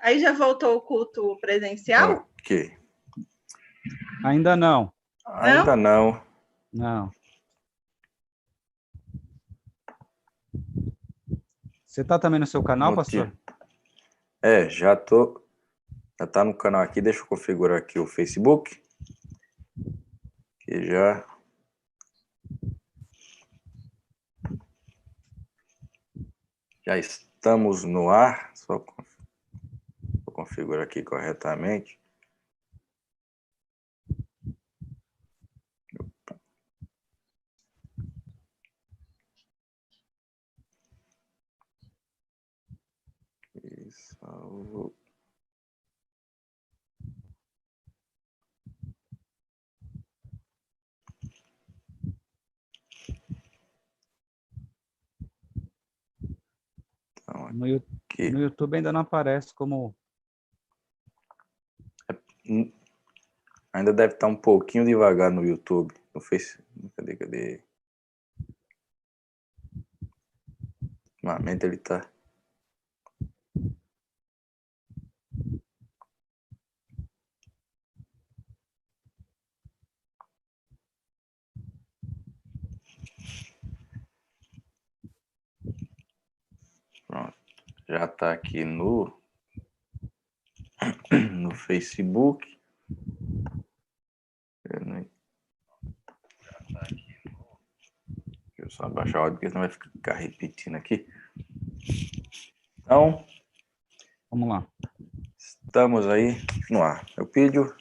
Aí já voltou o culto presencial? Ok. Ainda não. Ainda não. Não. Você está também no seu canal, pastor? Já tá no canal aqui. Deixa eu configurar aqui o Facebook. Que já estamos no ar. Só vou configurar aqui corretamente. Salvo. Então, no YouTube ainda não aparece como... Ainda deve estar um pouquinho devagar no YouTube. No Facebook. Cadê? Ultimamente ele está... Pronto. Já está aqui no Facebook. Deixa eu só abaixar o áudio, porque senão vai ficar repetindo aqui. Então, vamos lá. Estamos aí no ar. Eupídio.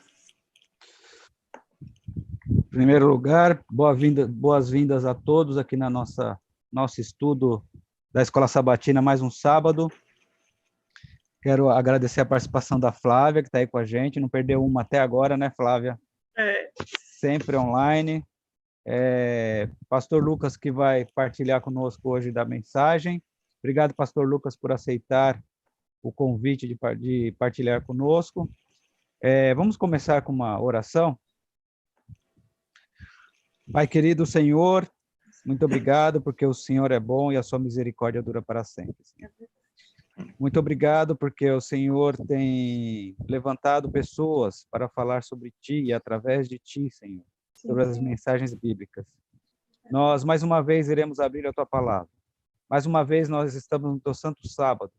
Em primeiro lugar, boas-vindas a todos aqui na nosso estudo da Escola Sabatina, mais um sábado. Quero agradecer a participação da Flávia, que está aí com a gente. Não perdeu uma até agora, né, Flávia? Sempre online. Pastor Lucas, que vai partilhar conosco hoje da mensagem. Obrigado, Pastor Lucas, por aceitar o convite de partilhar conosco. Vamos começar com uma oração. Pai querido Senhor, muito obrigado, porque o Senhor é bom e a sua misericórdia dura para sempre, Senhor. Muito obrigado, porque o Senhor tem levantado pessoas para falar sobre Ti e através de Ti, Senhor, sobre as mensagens bíblicas. Nós, mais uma vez, iremos abrir a Tua palavra. Mais uma vez, nós estamos no Teu Santo Sábado,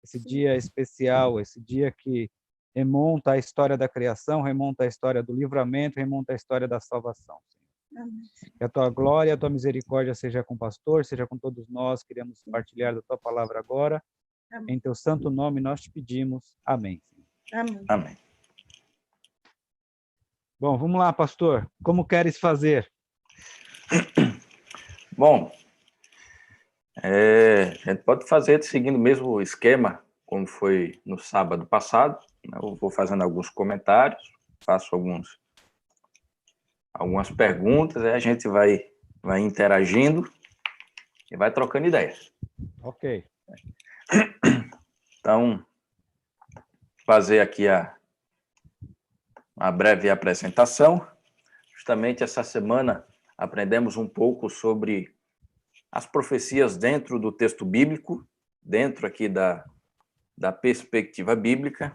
esse dia especial, esse dia que remonta a história da criação, remonta a história do livramento, remonta a história da salvação, Senhor. Amém. Que a Tua glória, a Tua misericórdia seja com o pastor, seja com todos nós, queremos partilhar da Tua palavra agora. Amém. Em Teu santo nome nós te pedimos. Amém. Amém. Amém. Bom, vamos lá, pastor. Como queres fazer? Bom, a gente pode fazer seguindo o mesmo esquema, como foi no sábado passado. Eu vou fazendo alguns comentários, faço algumas perguntas, aí a gente vai interagindo e vai trocando ideias. Ok. Então, fazer aqui uma breve apresentação. Justamente essa semana aprendemos um pouco sobre as profecias dentro do texto bíblico, dentro aqui da perspectiva bíblica.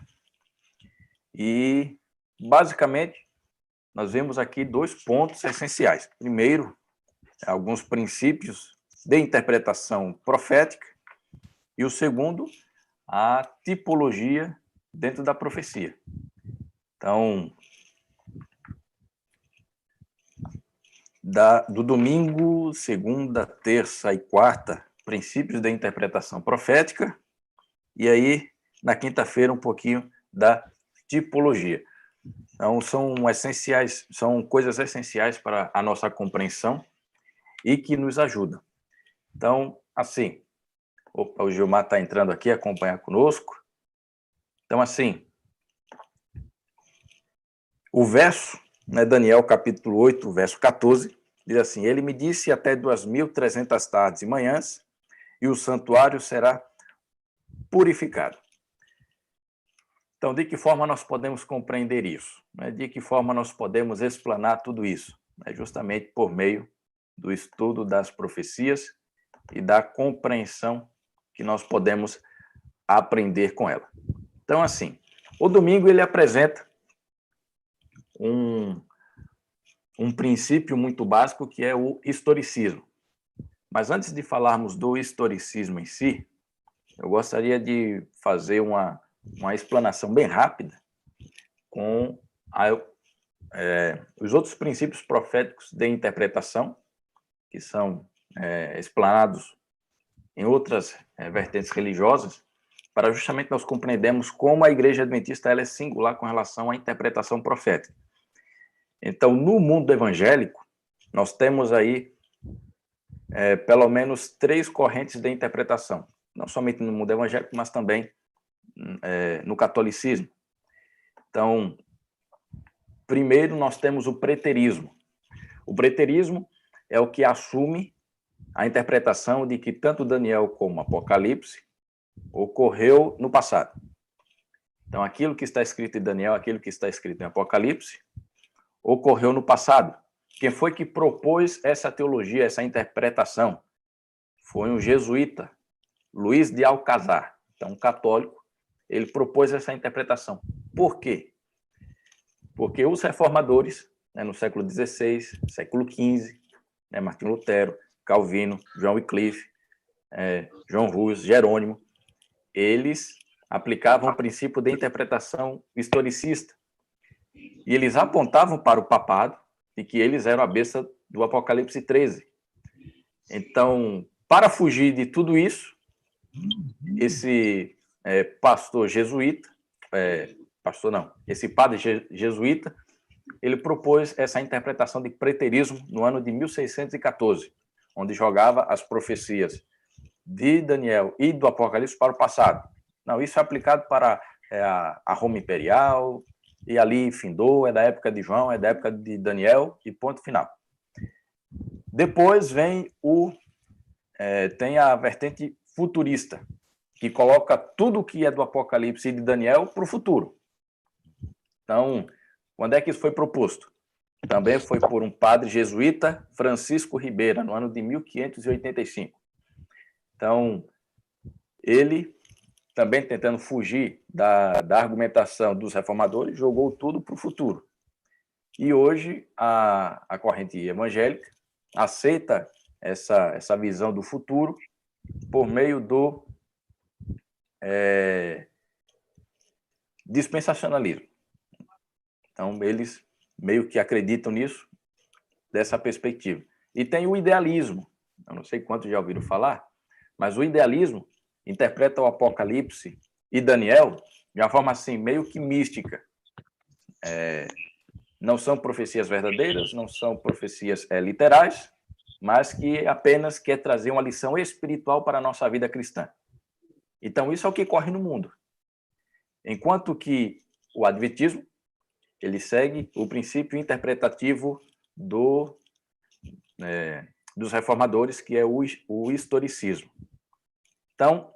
E, basicamente, nós vemos aqui 2 pontos essenciais. Primeiro, alguns princípios de interpretação profética. E o segundo, a tipologia dentro da profecia. Então, do domingo, segunda, terça e quarta, princípios da interpretação profética, e aí, na quinta-feira, um pouquinho da tipologia. Então, são coisas essenciais para a nossa compreensão e que nos ajudam. Então, assim, o Gilmar está entrando aqui, acompanhar conosco. Então, assim, o verso, né, Daniel capítulo 8, verso 14, diz assim: ele me disse até 2.300 tardes e manhãs, e o santuário será purificado. Então, de que forma nós podemos compreender isso? De que forma nós podemos explanar tudo isso? É justamente por meio do estudo das profecias e da compreensão que nós podemos aprender com ela. Então, assim, o domingo ele apresenta um princípio muito básico que é o historicismo. Mas antes de falarmos do historicismo em si, eu gostaria de fazer uma explanação bem rápida com os outros princípios proféticos de interpretação, que são explanados em outras vertentes religiosas, para justamente nós compreendermos como a Igreja Adventista ela é singular com relação à interpretação profética. Então, no mundo evangélico, nós temos aí pelo menos 3 correntes de interpretação, não somente no mundo evangélico, mas também no catolicismo. Então, primeiro nós temos o preterismo. O preterismo é o que assume a interpretação de que tanto Daniel como Apocalipse ocorreu no passado. Então, aquilo que está escrito em Daniel, aquilo que está escrito em Apocalipse, ocorreu no passado. Quem foi que propôs essa teologia, essa interpretação? Foi um jesuíta, Luís de Alcazar. Então, um católico, ele propôs essa interpretação. Por quê? Porque os reformadores, no século XVI, século XV, Martinho Lutero, Calvino, João Wycliffe, João Rus, Jerônimo, eles aplicavam o princípio de interpretação historicista. E eles apontavam para o papado de que eles eram a besta do Apocalipse 13. Então, para fugir de tudo isso, esse pastor jesuíta, esse padre jesuíta, ele propôs essa interpretação de preterismo no ano de 1614, onde jogava as profecias de Daniel e do Apocalipse para o passado. Não, isso é aplicado para a Roma Imperial, e ali findou, é da época de João, é da época de Daniel, e ponto final. Depois vem tem a vertente futurista, que coloca tudo o que é do Apocalipse e de Daniel para o futuro. Então, quando é que isso foi proposto? Também foi por um padre jesuíta, Francisco Ribeira, no ano de 1585. Então, ele, também tentando fugir da argumentação dos reformadores, jogou tudo para o futuro. E hoje, a corrente evangélica aceita essa visão do futuro por meio do dispensacionalismo. Então, eles meio que acreditam nisso, dessa perspectiva. E tem o idealismo. Eu não sei quantos já ouviram falar, mas o idealismo interpreta o Apocalipse e Daniel de uma forma assim, meio que mística. Não são profecias verdadeiras, não são profecias literais, mas que apenas quer trazer uma lição espiritual para a nossa vida cristã. Então, isso é o que corre no mundo. Enquanto que o adventismo, ele segue o princípio interpretativo dos reformadores, que é o historicismo. Então,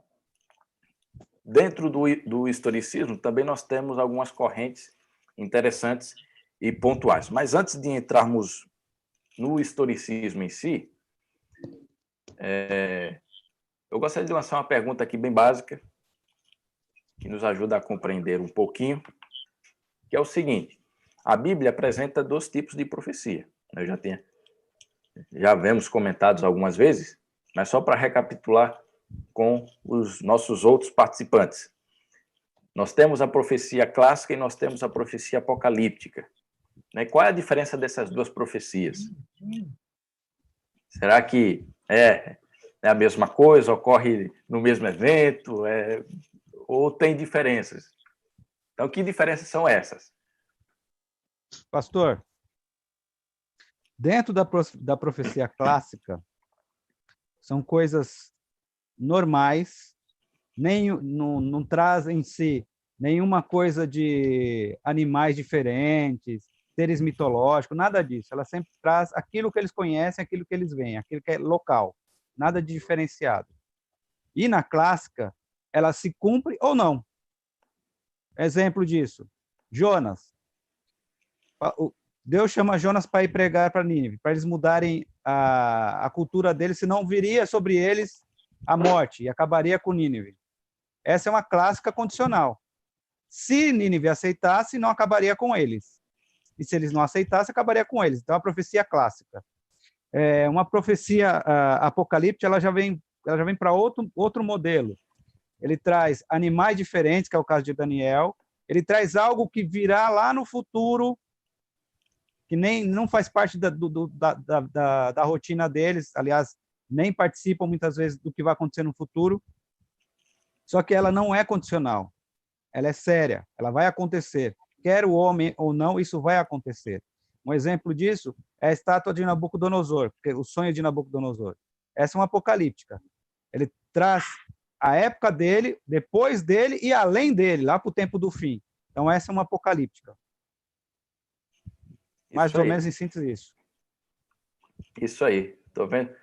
dentro do historicismo, também nós temos algumas correntes interessantes e pontuais. Mas antes de entrarmos no historicismo em si, eu gostaria de lançar uma pergunta aqui bem básica, que nos ajuda a compreender um pouquinho, que é o seguinte: a Bíblia apresenta 2 tipos de profecia. Já vemos comentados algumas vezes, mas só para recapitular com os nossos outros participantes. Nós temos a profecia clássica e nós temos a profecia apocalíptica. Qual é a diferença dessas 2 profecias? Será que é a mesma coisa, ocorre no mesmo evento, ou tem diferenças? Então, que diferenças são essas? Pastor, dentro da profecia clássica, são coisas normais, não traz em si nenhuma coisa de animais diferentes, seres mitológicos, nada disso. Ela sempre traz aquilo que eles conhecem, aquilo que eles veem, aquilo que é local, nada de diferenciado. E na clássica, ela se cumpre ou não. Exemplo disso, Jonas. Deus chama Jonas para ir pregar para Nínive, para eles mudarem a cultura deles, senão viria sobre eles a morte e acabaria com Nínive. Essa é uma clássica condicional. Se Nínive aceitasse, não acabaria com eles. E se eles não aceitassem, acabaria com eles. Então, a profecia clássica. Uma profecia apocalíptica, ela já vem para outro modelo. Ele traz animais diferentes, que é o caso de Daniel. Ele traz algo que virá lá no futuro, que não faz parte da rotina deles, aliás, nem participam muitas vezes do que vai acontecer no futuro. Só que ela não é condicional. Ela é séria, ela vai acontecer. Quer o homem ou não, isso vai acontecer. Um exemplo disso é a estátua de Nabucodonosor, o sonho de Nabucodonosor. Essa é uma apocalíptica. Ele traz a época dele, depois dele e além dele, lá para o tempo do fim. Então, essa é uma apocalíptica. Mais ou menos em síntese isso. Isso aí. Estou vendo.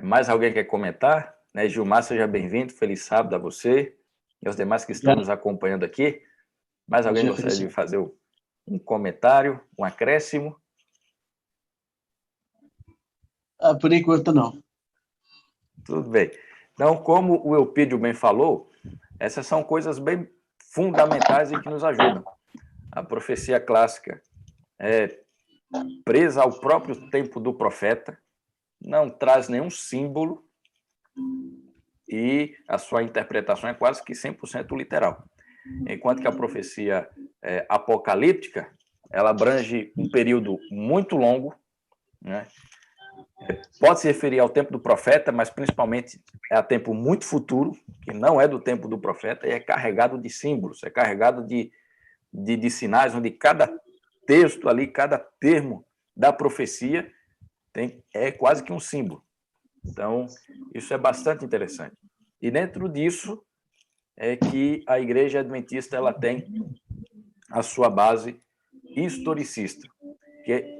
Mais alguém quer comentar? Né, Gilmar, seja bem-vindo. Feliz sábado a você e aos demais que estão nos acompanhando aqui. Mais alguém gostaria de fazer um comentário, um acréscimo? Por enquanto, não. Tudo bem. Então, como o Eupídio bem falou, essas são coisas bem fundamentais e que nos ajudam. A profecia clássica é presa ao próprio tempo do profeta, não traz nenhum símbolo e a sua interpretação é quase que 100% literal. Enquanto que a profecia apocalíptica, ela abrange um período muito longo, né? Pode se referir ao tempo do profeta, mas principalmente é a tempo muito futuro, que não é do tempo do profeta, e é carregado de símbolos, é carregado de sinais, onde cada texto ali, cada termo da profecia é quase que um símbolo. Então, isso é bastante interessante. E dentro disso é que a Igreja Adventista ela tem a sua base historicista, que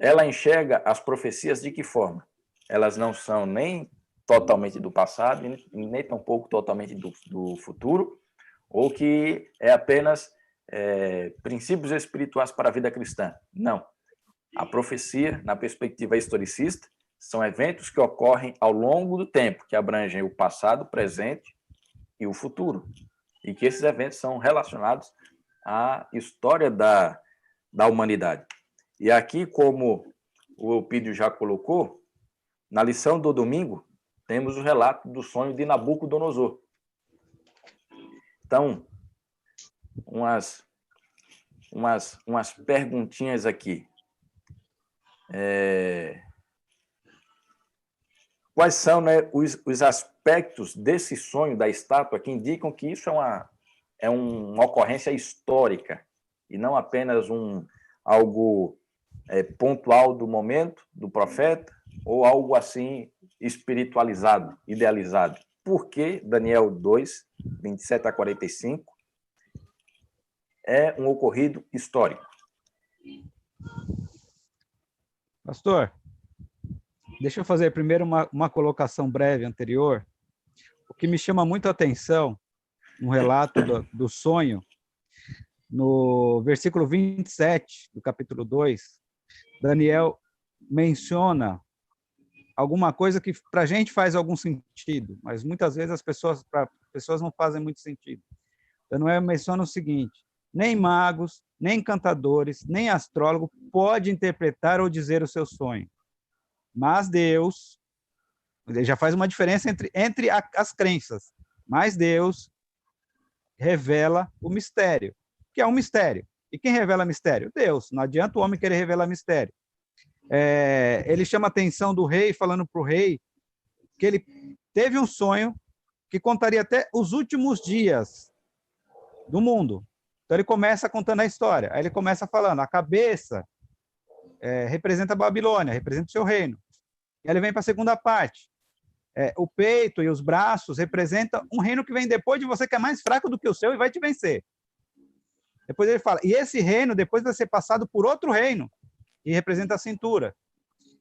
ela enxerga as profecias de que forma? Elas não são nem totalmente do passado, nem tampouco totalmente do futuro, ou que é apenas princípios espirituais para a vida cristã. Não. A profecia, na perspectiva historicista, são eventos que ocorrem ao longo do tempo, que abrangem o passado, o presente e o futuro. E que esses eventos são relacionados à história da humanidade. E aqui, como o Eupídio já colocou, na lição do domingo, temos o relato do sonho de Nabucodonosor. Então, umas perguntinhas aqui. Quais são, né, os aspectos desse sonho da estátua que indicam que isso é uma ocorrência histórica e não apenas algo pontual do momento do profeta ou algo assim espiritualizado, idealizado? Por que Daniel 2, 27 a 45 é um ocorrido histórico? Pastor, deixa eu fazer primeiro uma colocação breve anterior. O que me chama muito a atenção no relato do sonho, no versículo 27 do capítulo 2, Daniel menciona alguma coisa que para a gente faz algum sentido, mas muitas vezes para pessoas não fazem muito sentido. Daniel menciona o seguinte: nem magos, nem encantadores, nem astrólogo pode interpretar ou dizer o seu sonho. Mas Deus, ele já faz uma diferença entre as crenças, mas Deus revela o mistério, que é um mistério. E quem revela mistério? Deus. Não adianta o homem querer revelar mistério. Ele chama a atenção do rei, falando para o rei que ele teve um sonho que contaria até os últimos dias do mundo. Então, ele começa contando a história. Aí ele começa falando, a cabeça representa a Babilônia, representa o seu reino. E aí ele vem para a segunda parte. O peito e os braços representam um reino que vem depois de você, que é mais fraco do que o seu e vai te vencer. Depois ele fala, e esse reino depois vai ser passado por outro reino, que representa a cintura.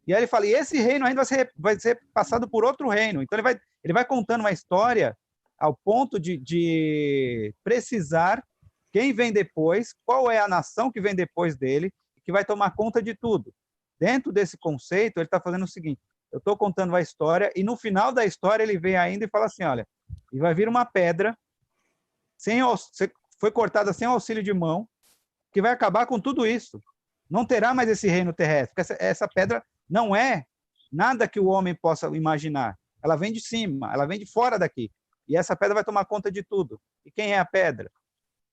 E aí ele fala, e esse reino ainda vai ser passado por outro reino. Então ele vai contando uma história ao ponto de precisar quem vem depois, qual é a nação que vem depois dele, que vai tomar conta de tudo. Dentro desse conceito, ele está fazendo o seguinte, eu estou contando a história, e no final da história ele vem ainda e fala assim, olha, e vai vir uma pedra, foi cortada sem auxílio de mão, que vai acabar com tudo isso. Não terá mais esse reino terrestre, porque essa pedra não é nada que o homem possa imaginar. Ela vem de cima, ela vem de fora daqui. E essa pedra vai tomar conta de tudo. E quem é a pedra?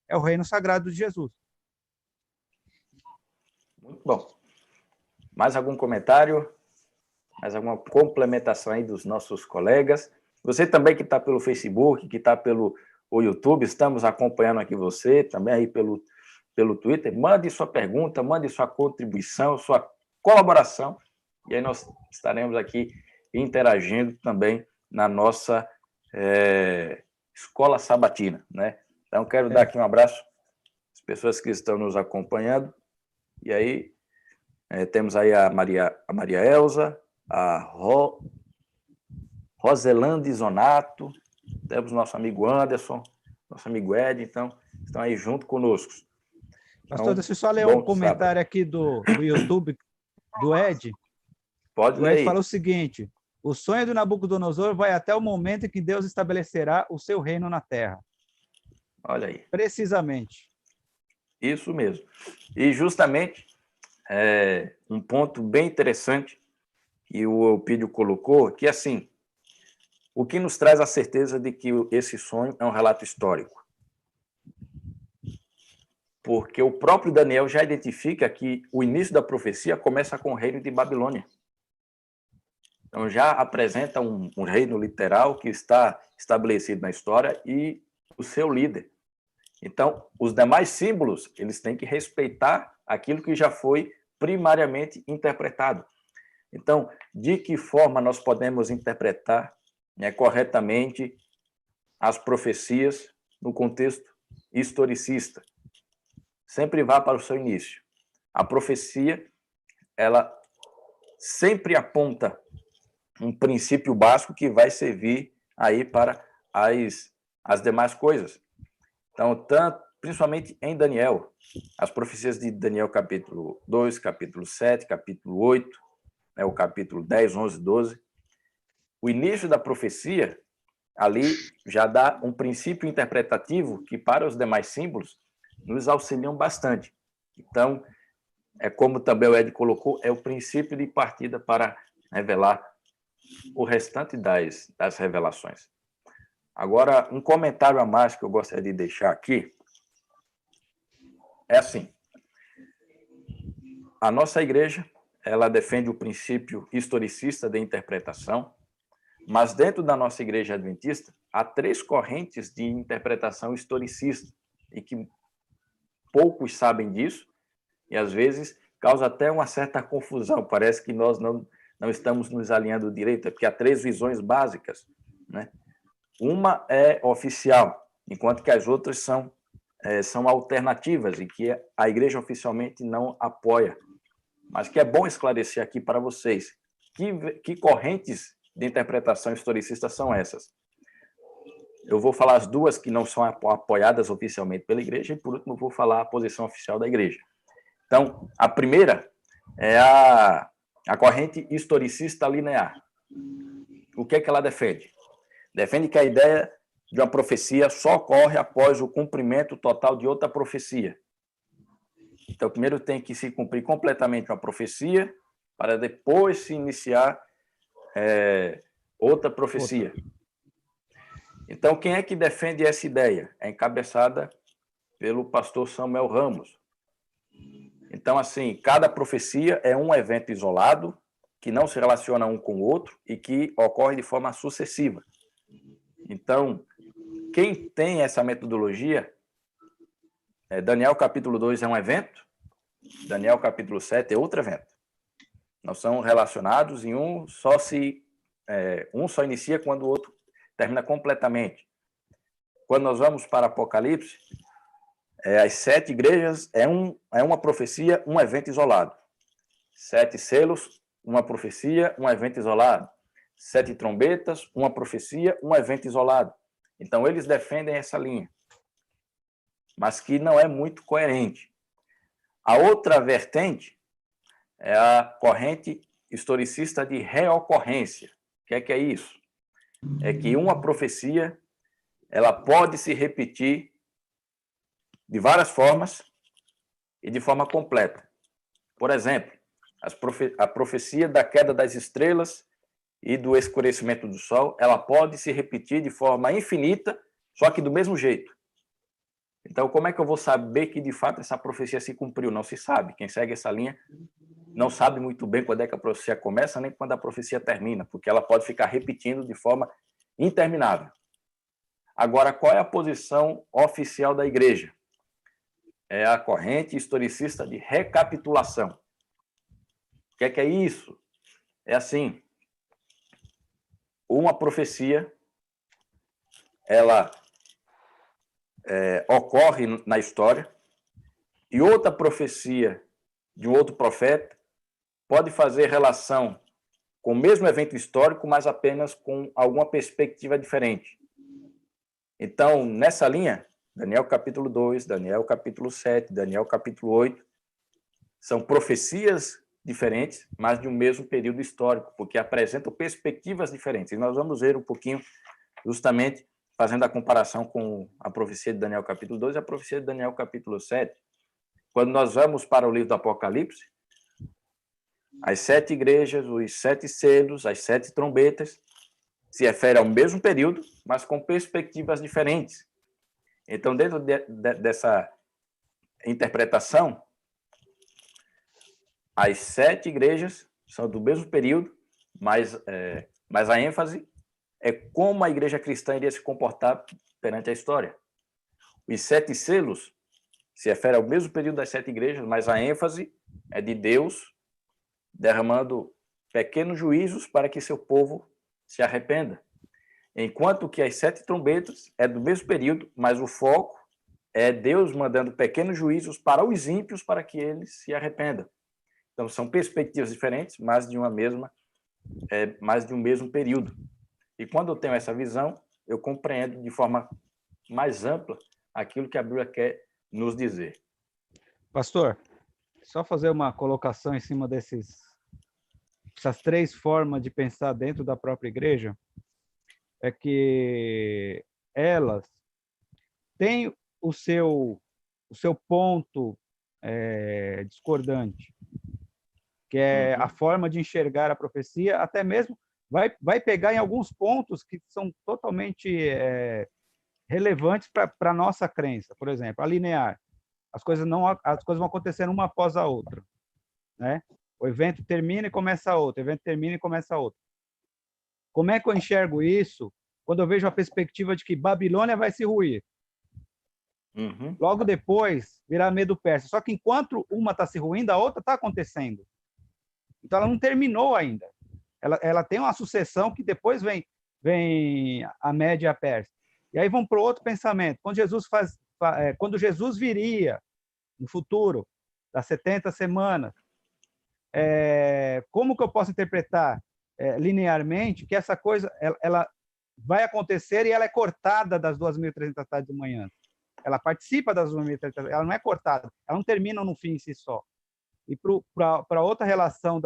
É o reino sagrado de Jesus. Muito bom. Mais algum comentário? Mais alguma complementação aí dos nossos colegas? Você também que está pelo Facebook, que está pelo YouTube, estamos acompanhando aqui você, também aí pelo Twitter. Mande sua pergunta, mande sua contribuição, sua colaboração, e aí nós estaremos aqui interagindo também na nossa Escola Sabatina, né? Então, quero dar aqui um abraço às pessoas que estão nos acompanhando, e aí temos aí a Maria Elza, a Roselande Zonato, temos nosso amigo Anderson, nosso amigo Ed, então, estão aí junto conosco. Pastor, deixa eu só ler um comentário aqui do YouTube, do Ed. Pode ler. O Ed fala o seguinte: o sonho do Nabucodonosor vai até o momento em que Deus estabelecerá o seu reino na terra. Olha aí. Precisamente. Isso mesmo. E justamente um ponto bem interessante que o Eupídio colocou, que assim, o que nos traz a certeza de que esse sonho é um relato histórico. Porque o próprio Daniel já identifica que o início da profecia começa com o reino de Babilônia. Então já apresenta um reino literal que está estabelecido na história e o seu líder. Então, os demais símbolos, eles têm que respeitar aquilo que já foi primariamente interpretado. Então, de que forma nós podemos interpretar corretamente as profecias no contexto historicista? Sempre vá para o seu início. A profecia, ela sempre aponta um princípio básico que vai servir aí para as demais coisas. Então, principalmente em Daniel, as profecias de Daniel capítulo 2, capítulo 7, capítulo 8, o capítulo 10, 11, 12, o início da profecia, ali já dá um princípio interpretativo que, para os demais símbolos, nos auxiliam bastante. Então, como também o Ed colocou, é o princípio de partida para revelar o restante das revelações. Agora, um comentário a mais que eu gostaria de deixar aqui é assim: a nossa igreja, ela defende o princípio historicista de interpretação, mas dentro da nossa igreja adventista, há 3 correntes de interpretação historicista, e que poucos sabem disso, e às vezes causa até uma certa confusão, parece que nós não estamos nos alinhando direito, porque há 3 visões básicas, né? Uma é oficial, enquanto que as outras são alternativas e que a igreja oficialmente não apoia. Mas que é bom esclarecer aqui para vocês que correntes de interpretação historicista são essas. Eu vou falar as 2 que não são apoiadas oficialmente pela igreja e, por último, vou falar a posição oficial da igreja. Então, a primeira é a corrente historicista linear. O que é que ela defende? Defende que a ideia de uma profecia só ocorre após o cumprimento total de outra profecia. Então, primeiro tem que se cumprir completamente uma profecia, para depois se iniciar outra profecia. Então, quem é que defende essa ideia? É encabeçada pelo pastor Samuel Ramos. Então, assim, cada profecia é um evento isolado, que não se relaciona um com o outro e que ocorre de forma sucessiva. Então, quem tem essa metodologia, Daniel capítulo 2 é um evento, Daniel capítulo 7 é outro evento. Não são relacionados e um só inicia quando o outro termina completamente. Quando nós vamos para Apocalipse, as 7 igrejas é uma profecia, um evento isolado. 7 selos, uma profecia, um evento isolado. 7 trombetas, uma profecia, um evento isolado. Então, eles defendem essa linha, mas que não é muito coerente. A outra vertente é a corrente historicista de reocorrência. O que é isso? É que uma profecia ela pode se repetir de várias formas e de forma completa. Por exemplo, a profecia da queda das estrelas e do escurecimento do sol, ela pode se repetir de forma infinita, só que do mesmo jeito. Então, como é que eu vou saber que, de fato, essa profecia se cumpriu? Não se sabe. Quem segue essa linha não sabe muito bem quando é que a profecia começa, nem quando a profecia termina, porque ela pode ficar repetindo de forma interminável. Agora, qual é a posição oficial da igreja? É a corrente historicista de recapitulação. O que é isso? É assim, uma profecia, ela ocorre na história, e outra profecia de um outro profeta pode fazer relação com o mesmo evento histórico, mas apenas com alguma perspectiva diferente. Então, nessa linha, Daniel capítulo 2, Daniel capítulo 7, Daniel capítulo 8, são profecias diferentes, mas de um mesmo período histórico, porque apresentam perspectivas diferentes. E nós vamos ver um pouquinho, justamente, fazendo a comparação com a profecia de Daniel capítulo 2 e a profecia de Daniel capítulo 7. Quando nós vamos para o livro do Apocalipse, as 7 igrejas, os 7 selos, as 7 trombetas, se refere ao mesmo período, mas com perspectivas diferentes. Então, dentro dessa interpretação, as 7 igrejas são do mesmo período, mas a ênfase é como a igreja cristã iria se comportar perante a história. Os 7 selos se refere ao mesmo período das 7 igrejas, mas a ênfase é de Deus derramando pequenos juízos para que seu povo se arrependa. Enquanto que as 7 trombetas é do mesmo período, mas o foco é Deus mandando pequenos juízos para os ímpios para que eles se arrependam. Então, são perspectivas diferentes, mas de um mesmo período. E quando eu tenho essa visão, eu compreendo de forma mais ampla aquilo que a Bíblia quer nos dizer. Pastor, só fazer uma colocação em cima essas 3 formas de pensar dentro da própria igreja, é que elas têm o seu ponto discordante, que é a forma de enxergar a profecia, até mesmo vai pegar em alguns pontos que são totalmente relevantes para a nossa crença. Por exemplo, a linear. As coisas vão acontecendo uma após a outra, né? O evento termina e começa outro, o evento termina e começa outro. Como é que eu enxergo isso quando eu vejo a perspectiva de que Babilônia vai se ruir? Logo depois, virá Medo-Persa. Só que enquanto uma está se ruindo, a outra está acontecendo. Então, ela não terminou ainda. Ela tem uma sucessão que depois vem a Média e a Pérsia. E aí vão para o outro pensamento. Quando Jesus viria no futuro, das 70 semanas, como que eu posso interpretar linearmente que essa coisa ela vai acontecer e ela é cortada das 2.300 tardes de manhã? Ela participa das 2.300, ela não é cortada, ela não termina no fim em si só. E para outra relação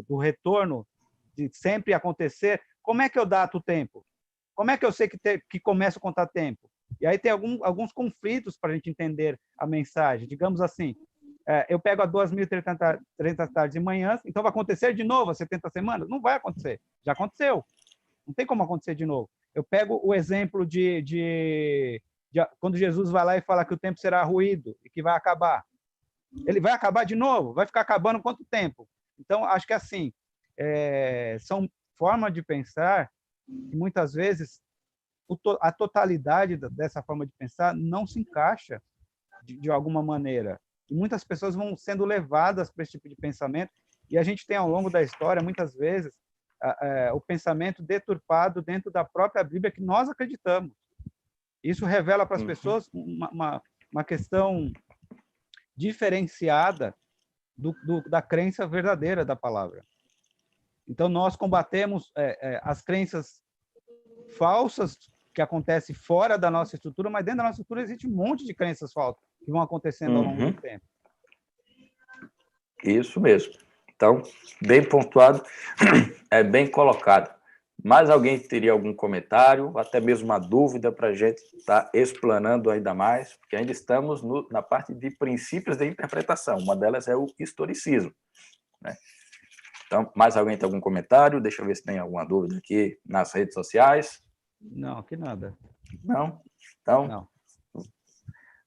do retorno, de sempre acontecer, como é que eu dato o tempo? Como é que eu sei que começa a contar tempo? E aí tem alguns conflitos para a gente entender a mensagem. Digamos assim, eu pego a 2.300 tardes e manhãs, então vai acontecer de novo as 70 semanas? Não vai acontecer, já aconteceu. Não tem como acontecer de novo. Eu pego o exemplo de quando Jesus vai lá e fala que o tempo será ruído e que vai acabar. Ele vai acabar de novo? Vai ficar acabando quanto tempo? Então, acho que assim, são formas de pensar que muitas vezes a totalidade dessa forma de pensar não se encaixa de alguma maneira. E muitas pessoas vão sendo levadas para esse tipo de pensamento, e a gente tem, ao longo da história, muitas vezes, o pensamento deturpado dentro da própria Bíblia que nós acreditamos. Isso revela para as pessoas uma questão diferenciada da crença verdadeira da palavra. Então, nós combatemos as crenças falsas que acontecem fora da nossa estrutura, mas dentro da nossa estrutura existe um monte de crenças falsas que vão acontecendo ao longo do tempo. Isso mesmo. Então, bem pontuado, bem colocado. Mais alguém teria algum comentário, até mesmo uma dúvida para a gente estar explanando ainda mais, porque ainda estamos na parte de princípios de interpretação. Uma delas é o historicismo, né? Então, mais alguém tem algum comentário? Deixa eu ver se tem alguma dúvida aqui nas redes sociais. Não, aqui nada. Não? Então, Não.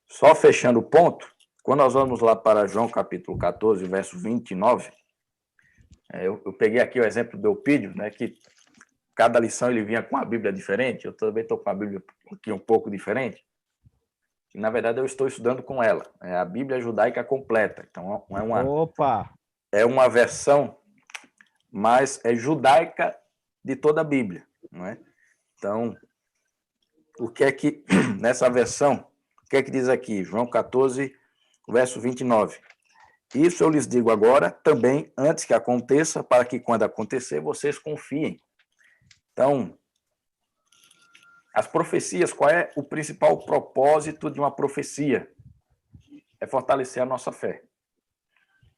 só fechando o ponto, quando nós vamos lá para João capítulo 14, verso 29, eu peguei aqui o exemplo do Eupídio, né, que cada lição ele vinha com a Bíblia diferente, eu também estou com a Bíblia aqui um pouco diferente, e, na verdade eu estou estudando com ela, é a Bíblia judaica completa, então Opa! É uma versão mais judaica de toda a Bíblia, não é? Então, o que é que, nessa versão, o que é que diz aqui? João 14, verso 29. Isso eu lhes digo agora, também antes que aconteça, para que quando acontecer, vocês confiem. Então, as profecias, qual é o principal propósito de uma profecia? É fortalecer a nossa fé.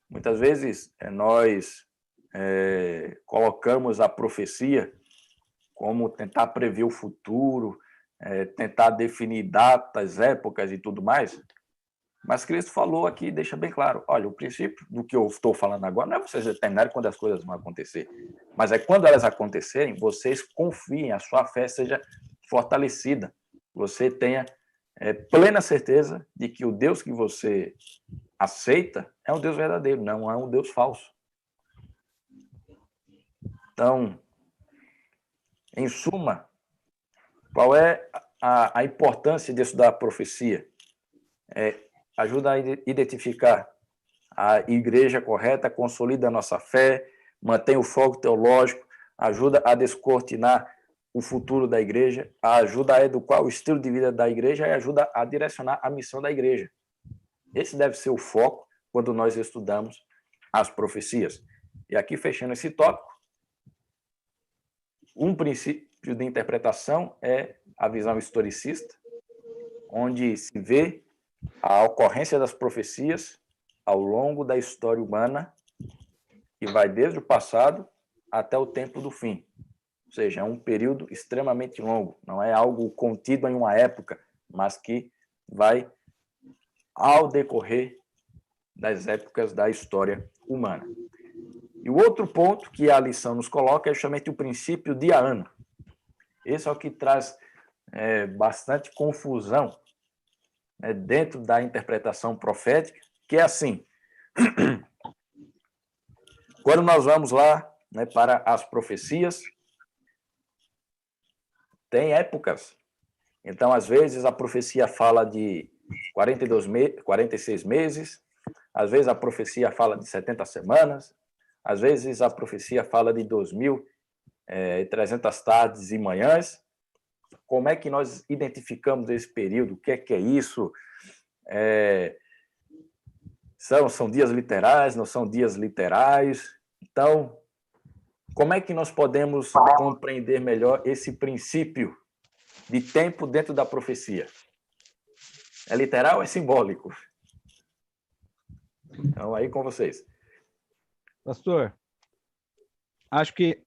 Muitas vezes, nós colocamos a profecia como tentar prever o futuro, tentar definir datas, épocas e tudo mais, mas Cristo falou aqui, deixa bem claro, olha, o princípio do que eu estou falando agora não é vocês determinarem quando as coisas vão acontecer, mas é quando elas acontecerem, vocês confiem, a sua fé seja fortalecida, você tenha plena certeza de que o Deus que você aceita é um Deus verdadeiro, não é um Deus falso. Então, em suma, qual é a importância de estudar a profecia? Ajuda a identificar a igreja correta, consolida a nossa fé, mantém o foco teológico, ajuda a descortinar o futuro da igreja, ajuda a educar o estilo de vida da igreja e ajuda a direcionar a missão da igreja. Esse deve ser o foco quando nós estudamos as profecias. E aqui, fechando esse tópico, um princípio de interpretação é a visão historicista, onde se vê a ocorrência das profecias ao longo da história humana, que vai desde o passado até o tempo do fim. Ou seja, é um período extremamente longo, não é algo contido em uma época, mas que vai ao decorrer das épocas da história humana. E o outro ponto que a lição nos coloca é justamente o princípio dia ano. Esse é o que traz bastante confusão dentro da interpretação profética, que é assim, quando nós vamos lá para as profecias, tem épocas. Então, às vezes, a profecia fala de 46 meses, às vezes a profecia fala de 70 semanas, às vezes a profecia fala de 2.300 tardes e manhãs. Como é que nós identificamos esse período? O que é isso? São dias literais, não são dias literais? Então, como é que nós podemos compreender melhor esse princípio de tempo dentro da profecia? É literal ou é simbólico? Então, aí com vocês. Pastor, acho que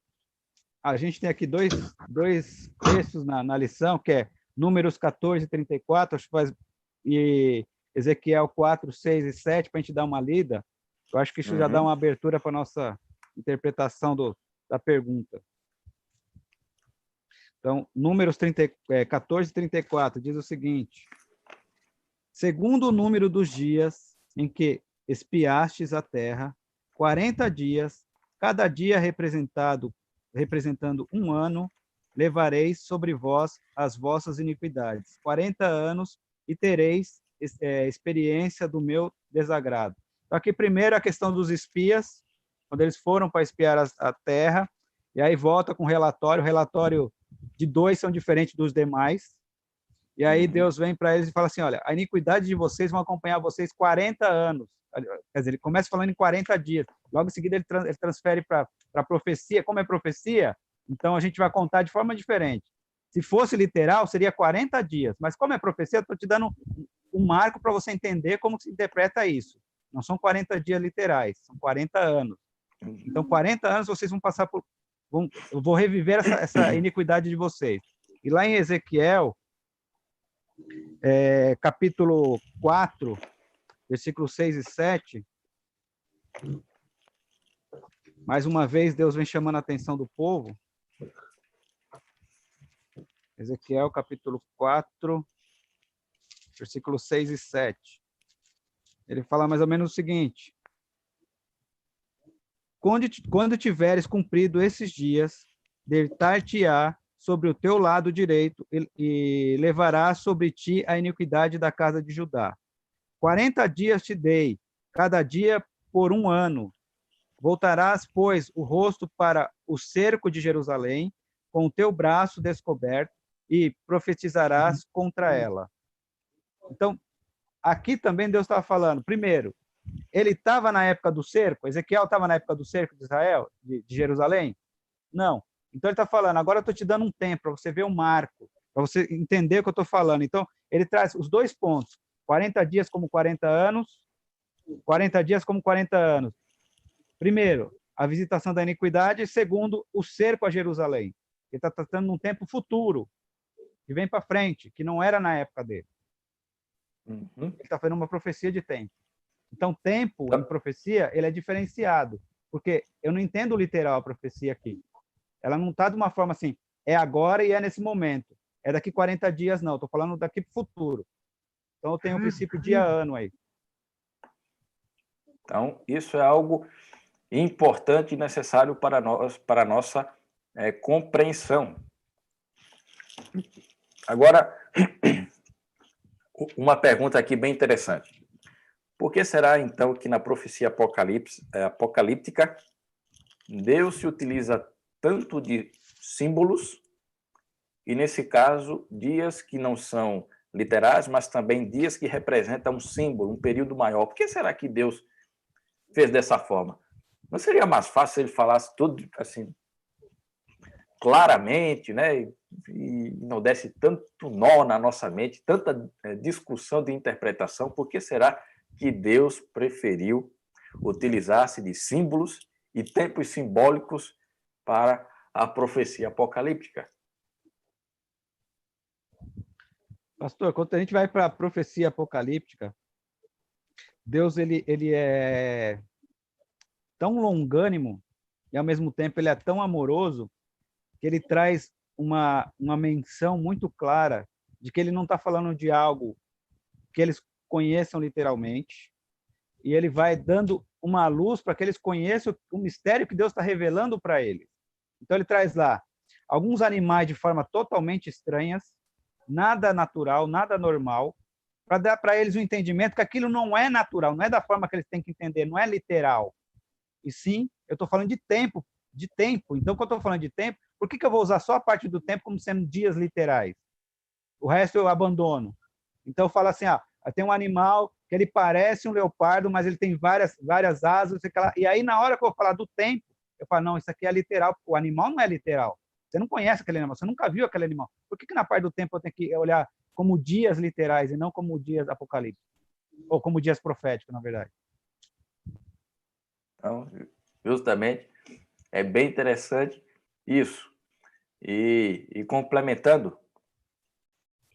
a gente tem aqui dois textos na lição, que é Números 14 e 34, acho que e Ezequiel 4, 6 e 7, para a gente dar uma lida. Eu acho que isso já dá uma abertura para a nossa interpretação da pergunta. Então, Números 14 e 34 diz o seguinte: segundo o número dos dias em que espiastes a terra, 40 dias, cada dia representando um ano, levareis sobre vós as vossas iniquidades. 40 anos e tereis experiência do meu desagrado. Então, aqui primeiro a questão dos espias, quando eles foram para espiar a terra, e aí volta com o relatório de 2 são diferentes dos demais, e aí Deus vem para eles e fala assim, olha, a iniquidade de vocês vão acompanhar vocês 40 anos. Quer dizer, ele começa falando em 40 dias. Logo em seguida, ele transfere para a profecia. Como é profecia, então a gente vai contar de forma diferente. Se fosse literal, seria 40 dias. Mas como é profecia, eu estou te dando um marco para você entender como se interpreta isso. Não são 40 dias literais, são 40 anos. Então, 40 anos vocês vão passar eu vou reviver essa iniquidade de vocês. E lá em Ezequiel, capítulo 4, versículos 6 e 7, mais uma vez Deus vem chamando a atenção do povo. Ezequiel, capítulo 4, versículos 6 e 7. Ele fala mais ou menos o seguinte: quando tiveres cumprido esses dias, deitar-te-á sobre o teu lado direito e levará sobre ti a iniquidade da casa de Judá. 40 dias te dei, cada dia por 1 ano. Voltarás, pois, o rosto para o cerco de Jerusalém, com o teu braço descoberto, e profetizarás contra ela. Então, aqui também Deus estava falando, primeiro, ele estava na época do cerco, Ezequiel estava na época do cerco de Israel, de Jerusalém? Não. Então ele está falando, agora eu estou te dando um tempo para você ver um marco, para você entender o que eu estou falando. Então, ele traz os 2 pontos, 40 dias como 40 anos, 40 dias como 40 anos. Primeiro, a visitação da iniquidade, e segundo, o cerco a Jerusalém. Ele está tratando de um tempo futuro, que vem para frente, que não era na época dele. Ele está fazendo uma profecia de tempo. Então, tempo em profecia, ele é diferenciado, porque eu não entendo literal a profecia aqui. Ela não está de uma forma assim, é agora e é nesse momento. É daqui 40 dias, não. Estou falando daqui para o futuro. Então, eu tenho o princípio dia-ano aí. Então, isso é algo importante e necessário para nós, para a nossa compreensão. Agora, uma pergunta aqui bem interessante. Por que será, então, que na profecia apocalíptica Deus se utiliza tanto de símbolos e, nesse caso, dias que não são literais, mas também dias que representam um símbolo, um período maior? Por que será que Deus fez dessa forma? Não seria mais fácil se ele falasse tudo assim claramente, né? E não desse tanto nó na nossa mente, tanta discussão de interpretação? Por que será que Deus preferiu utilizar-se de símbolos e tempos simbólicos para a profecia apocalíptica? Pastor, quando a gente vai para a profecia apocalíptica, Deus ele é tão longânimo e, ao mesmo tempo, ele é tão amoroso que ele traz uma menção muito clara de que ele não está falando de algo que eles conheçam literalmente, e ele vai dando uma luz para que eles conheçam o mistério que Deus está revelando para eles. Então, ele traz lá alguns animais de forma totalmente estranhas, nada natural, nada normal, para dar para eles o entendimento que aquilo não é natural, não é da forma que eles têm que entender, não é literal. E sim, eu estou falando de tempo, de tempo. Então, quando eu estou falando de tempo, por que eu vou usar só a parte do tempo como sendo dias literais? O resto eu abandono. Então, eu falo assim, tem um animal que ele parece um leopardo, mas ele tem várias asas, e aí, na hora que eu vou falar do tempo, eu falo, não, isso aqui é literal, porque o animal não é literal. Você não conhece aquele animal, você nunca viu aquele animal. Por que na parte do tempo eu tenho que olhar como dias literais e não como dias apocalípticos? Ou como dias proféticos, na verdade? Então, justamente, é bem interessante isso. E complementando,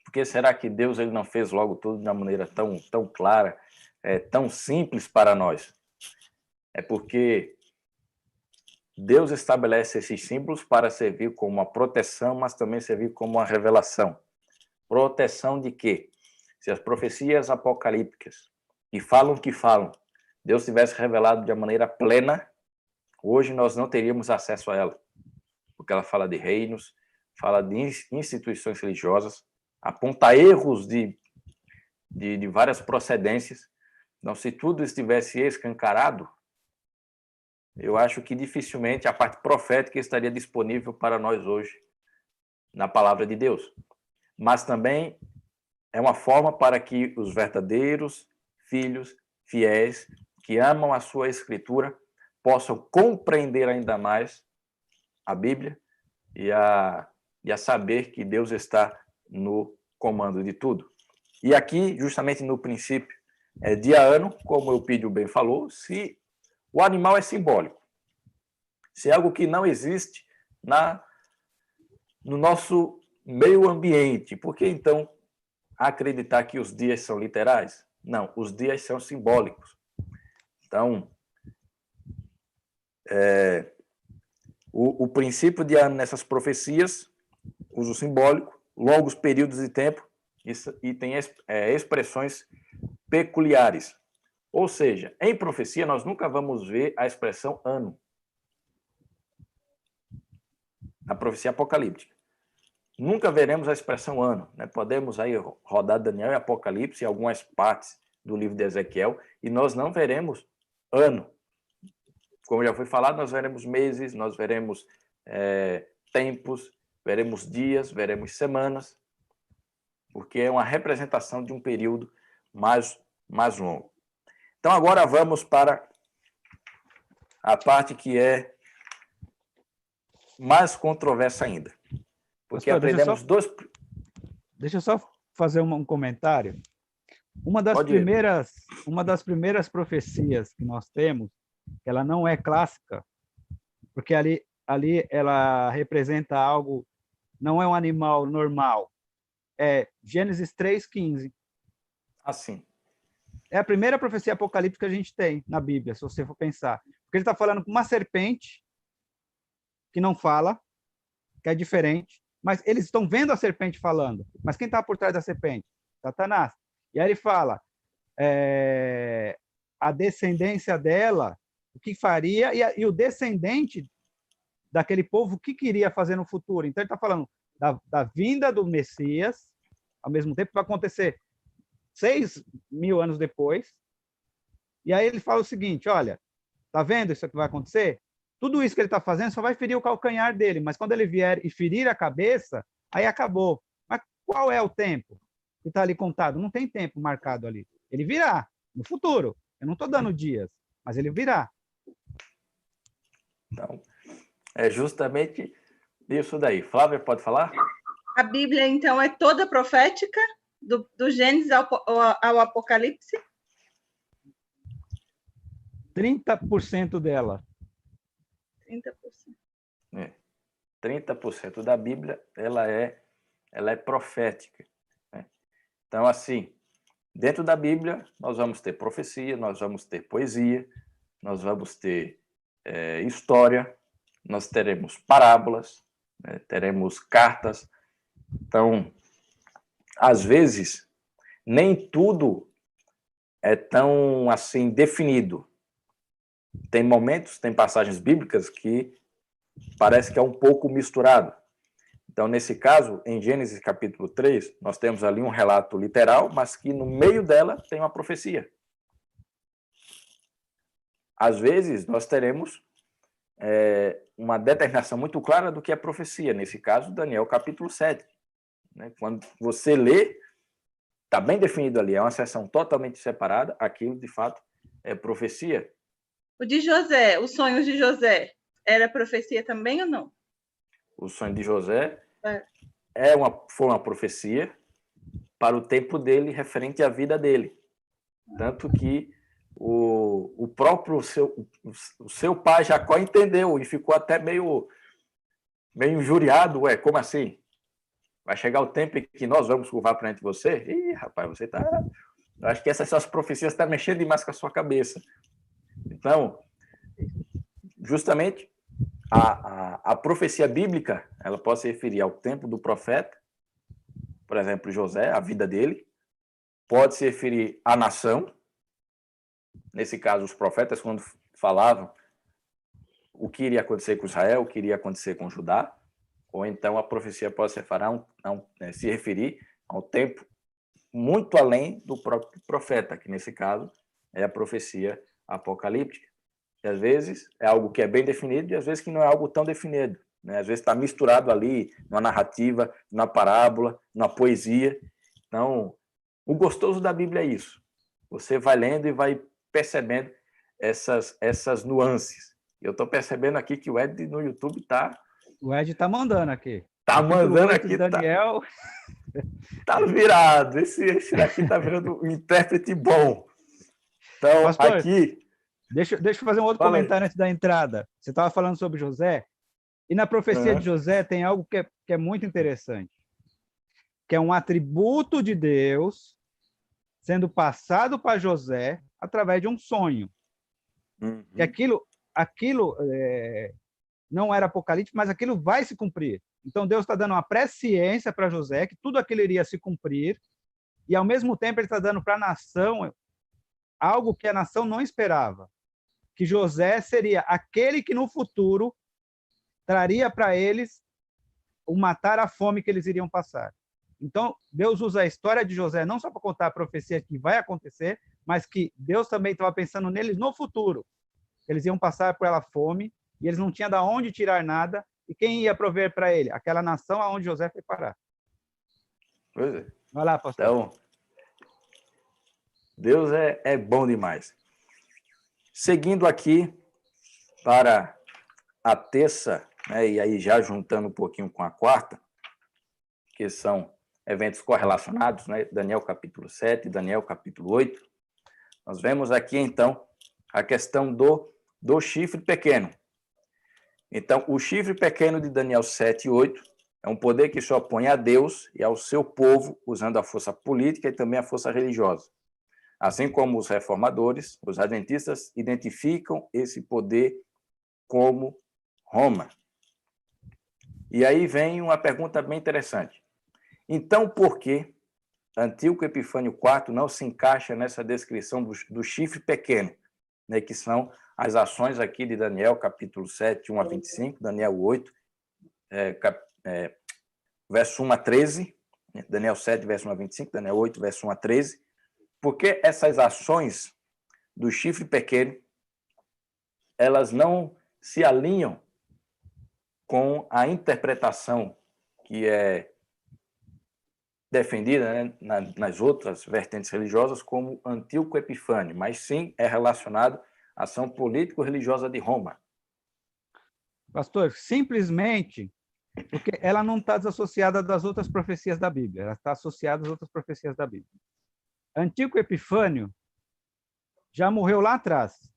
por que será que Deus ele não fez logo tudo de uma maneira tão clara, tão simples para nós? É porque Deus estabelece esses símbolos para servir como uma proteção, mas também servir como uma revelação. Proteção de quê? Se as profecias apocalípticas que falam, Deus tivesse revelado de uma maneira plena, hoje nós não teríamos acesso a ela. Porque ela fala de reinos, fala de instituições religiosas, aponta erros de várias procedências. Então, se tudo estivesse escancarado, eu acho que dificilmente a parte profética estaria disponível para nós hoje na palavra de Deus. Mas também é uma forma para que os verdadeiros filhos fiéis que amam a sua escritura possam compreender ainda mais a Bíblia e a saber que Deus está no comando de tudo. E aqui, justamente no princípio dia-ano, como o Eupídio bem falou, se o animal é simbólico, se é algo que não existe no nosso meio ambiente. Por que, então, acreditar que os dias são literais? Não, os dias são simbólicos. Então, o princípio de ano nessas profecias, uso simbólico, longos períodos de tempo, e tem expressões peculiares. Ou seja, em profecia, nós nunca vamos ver a expressão ano. Na profecia apocalíptica. Nunca veremos a expressão ano. Né? Podemos aí rodar Daniel e Apocalipse e algumas partes do livro de Ezequiel, e nós não veremos ano. Como já foi falado, nós veremos meses, nós veremos tempos, veremos dias, veremos semanas, porque é uma representação de um período mais longo. Então, agora vamos para a parte que é mais controversa ainda. Porque Pastor, aprendemos dois... Deixa eu só fazer um comentário. Uma das primeiras profecias que nós temos, ela não é clássica, porque ali ela representa algo, não é um animal normal, é Gênesis 3:15. Assim. É a primeira profecia apocalíptica que a gente tem na Bíblia, se você for pensar. Porque ele está falando com uma serpente que não fala, que é diferente, mas eles estão vendo a serpente falando. Mas quem está por trás da serpente? Satanás. E aí ele fala, a descendência dela, o que faria, e o descendente daquele povo, o que queria fazer no futuro. Então ele está falando da vinda do Messias, ao mesmo tempo que vai acontecer 6.000 anos depois. E aí ele fala o seguinte, olha, tá vendo isso que vai acontecer? Tudo isso que ele está fazendo só vai ferir o calcanhar dele, mas quando ele vier e ferir a cabeça, aí acabou. Mas qual é o tempo que está ali contado? Não tem tempo marcado ali. Ele virá no futuro. Eu não estou dando dias, mas ele virá. Então, é justamente isso daí. Flávia, pode falar? A Bíblia, então, é toda profética, do Gênesis ao Apocalipse? 30% dela. 30%. 30% da Bíblia, ela é profética. Né? Então, assim, dentro da Bíblia, nós vamos ter profecia, nós vamos ter poesia, nós vamos ter história, nós teremos parábolas, né? Teremos cartas. Então, às vezes, nem tudo é tão assim definido. Tem momentos, tem passagens bíblicas que parece que é um pouco misturado. Então, nesse caso, em Gênesis capítulo 3, nós temos ali um relato literal, mas que no meio dela tem uma profecia. Às vezes, nós teremos uma determinação muito clara do que é profecia. Nesse caso, Daniel capítulo 7. Né? Quando você lê, está bem definido ali, é uma seção totalmente separada, aquilo, de fato, é profecia. O de José, os sonhos de José, era profecia também ou não? O sonho de José foi uma profecia para o tempo dele, referente à vida dele. Tanto que o próprio seu pai, Jacó, entendeu e ficou até meio injuriado. Ué, como assim? Vai chegar o tempo em que nós vamos curvar perante você? Ih, rapaz, você tá... Eu acho que essas suas profecias estão mexendo demais com a sua cabeça. Então, justamente, a profecia bíblica, ela pode se referir ao tempo do profeta, por exemplo, José, a vida dele, pode se referir à nação, nesse caso, os profetas, quando falavam o que iria acontecer com Israel, o que iria acontecer com Judá, ou então a profecia pode se referir a um tempo muito além do próprio profeta, que nesse caso é a profecia apocalíptica. E às vezes é algo que é bem definido e às vezes que não é algo tão definido. Né? Às vezes está misturado ali numa narrativa, numa parábola, numa poesia. Então, o gostoso da Bíblia é isso. Você vai lendo e vai percebendo essas nuances. Eu estou percebendo aqui que o Ed no YouTube está... O Ed está mandando aqui. Está mandando aqui. Daniel... Tá virado. Esse daqui está virando um intérprete bom. Então, Pastor, aqui... Deixa eu fazer um outro comentário antes da entrada. Você estava falando sobre José. E na profecia de José tem algo que é muito interessante, que é um atributo de Deus sendo passado para José através de um sonho. Que aquilo não era apocalíptico, mas aquilo vai se cumprir. Então Deus está dando uma presciência para José que tudo aquilo iria se cumprir, e ao mesmo tempo ele está dando para a nação algo que a nação não esperava, que José seria aquele que no futuro traria para eles o matar a fome que eles iriam passar. Então, Deus usa a história de José não só para contar a profecia que vai acontecer, mas que Deus também estava pensando neles no futuro. Eles iam passar por ela fome, e eles não tinham de onde tirar nada, e quem ia prover para ele? Aquela nação aonde José foi parar. Pois é. Vai lá, pastor. Então, Deus é bom demais. Seguindo aqui para a terça, né, e aí já juntando um pouquinho com a quarta, que são eventos correlacionados, né, Daniel capítulo 7, Daniel capítulo 8, nós vemos aqui, então, a questão do chifre pequeno. Então, o chifre pequeno de Daniel 7 e 8 é um poder que se opõe a Deus e ao seu povo, usando a força política e também a força religiosa. Assim como os reformadores, os adventistas identificam esse poder como Roma. E aí vem uma pergunta bem interessante. Então, por que Antíoco Epifânio IV não se encaixa nessa descrição do chifre pequeno, né, que são as ações aqui de Daniel, capítulo 7, 1 a 25, Daniel 8, verso 1 a 13, Daniel 7, verso 1 a 25, Daniel 8, verso 1 a 13, porque essas ações do chifre pequeno, elas não se alinham com a interpretação que é defendida, né, nas outras vertentes religiosas como Antíoco Epifânio, mas sim é relacionado à ação político-religiosa de Roma. Pastor, simplesmente porque ela não está desassociada das outras profecias da Bíblia, ela está associada às outras profecias da Bíblia. Antíoco Epifânio já morreu lá atrás.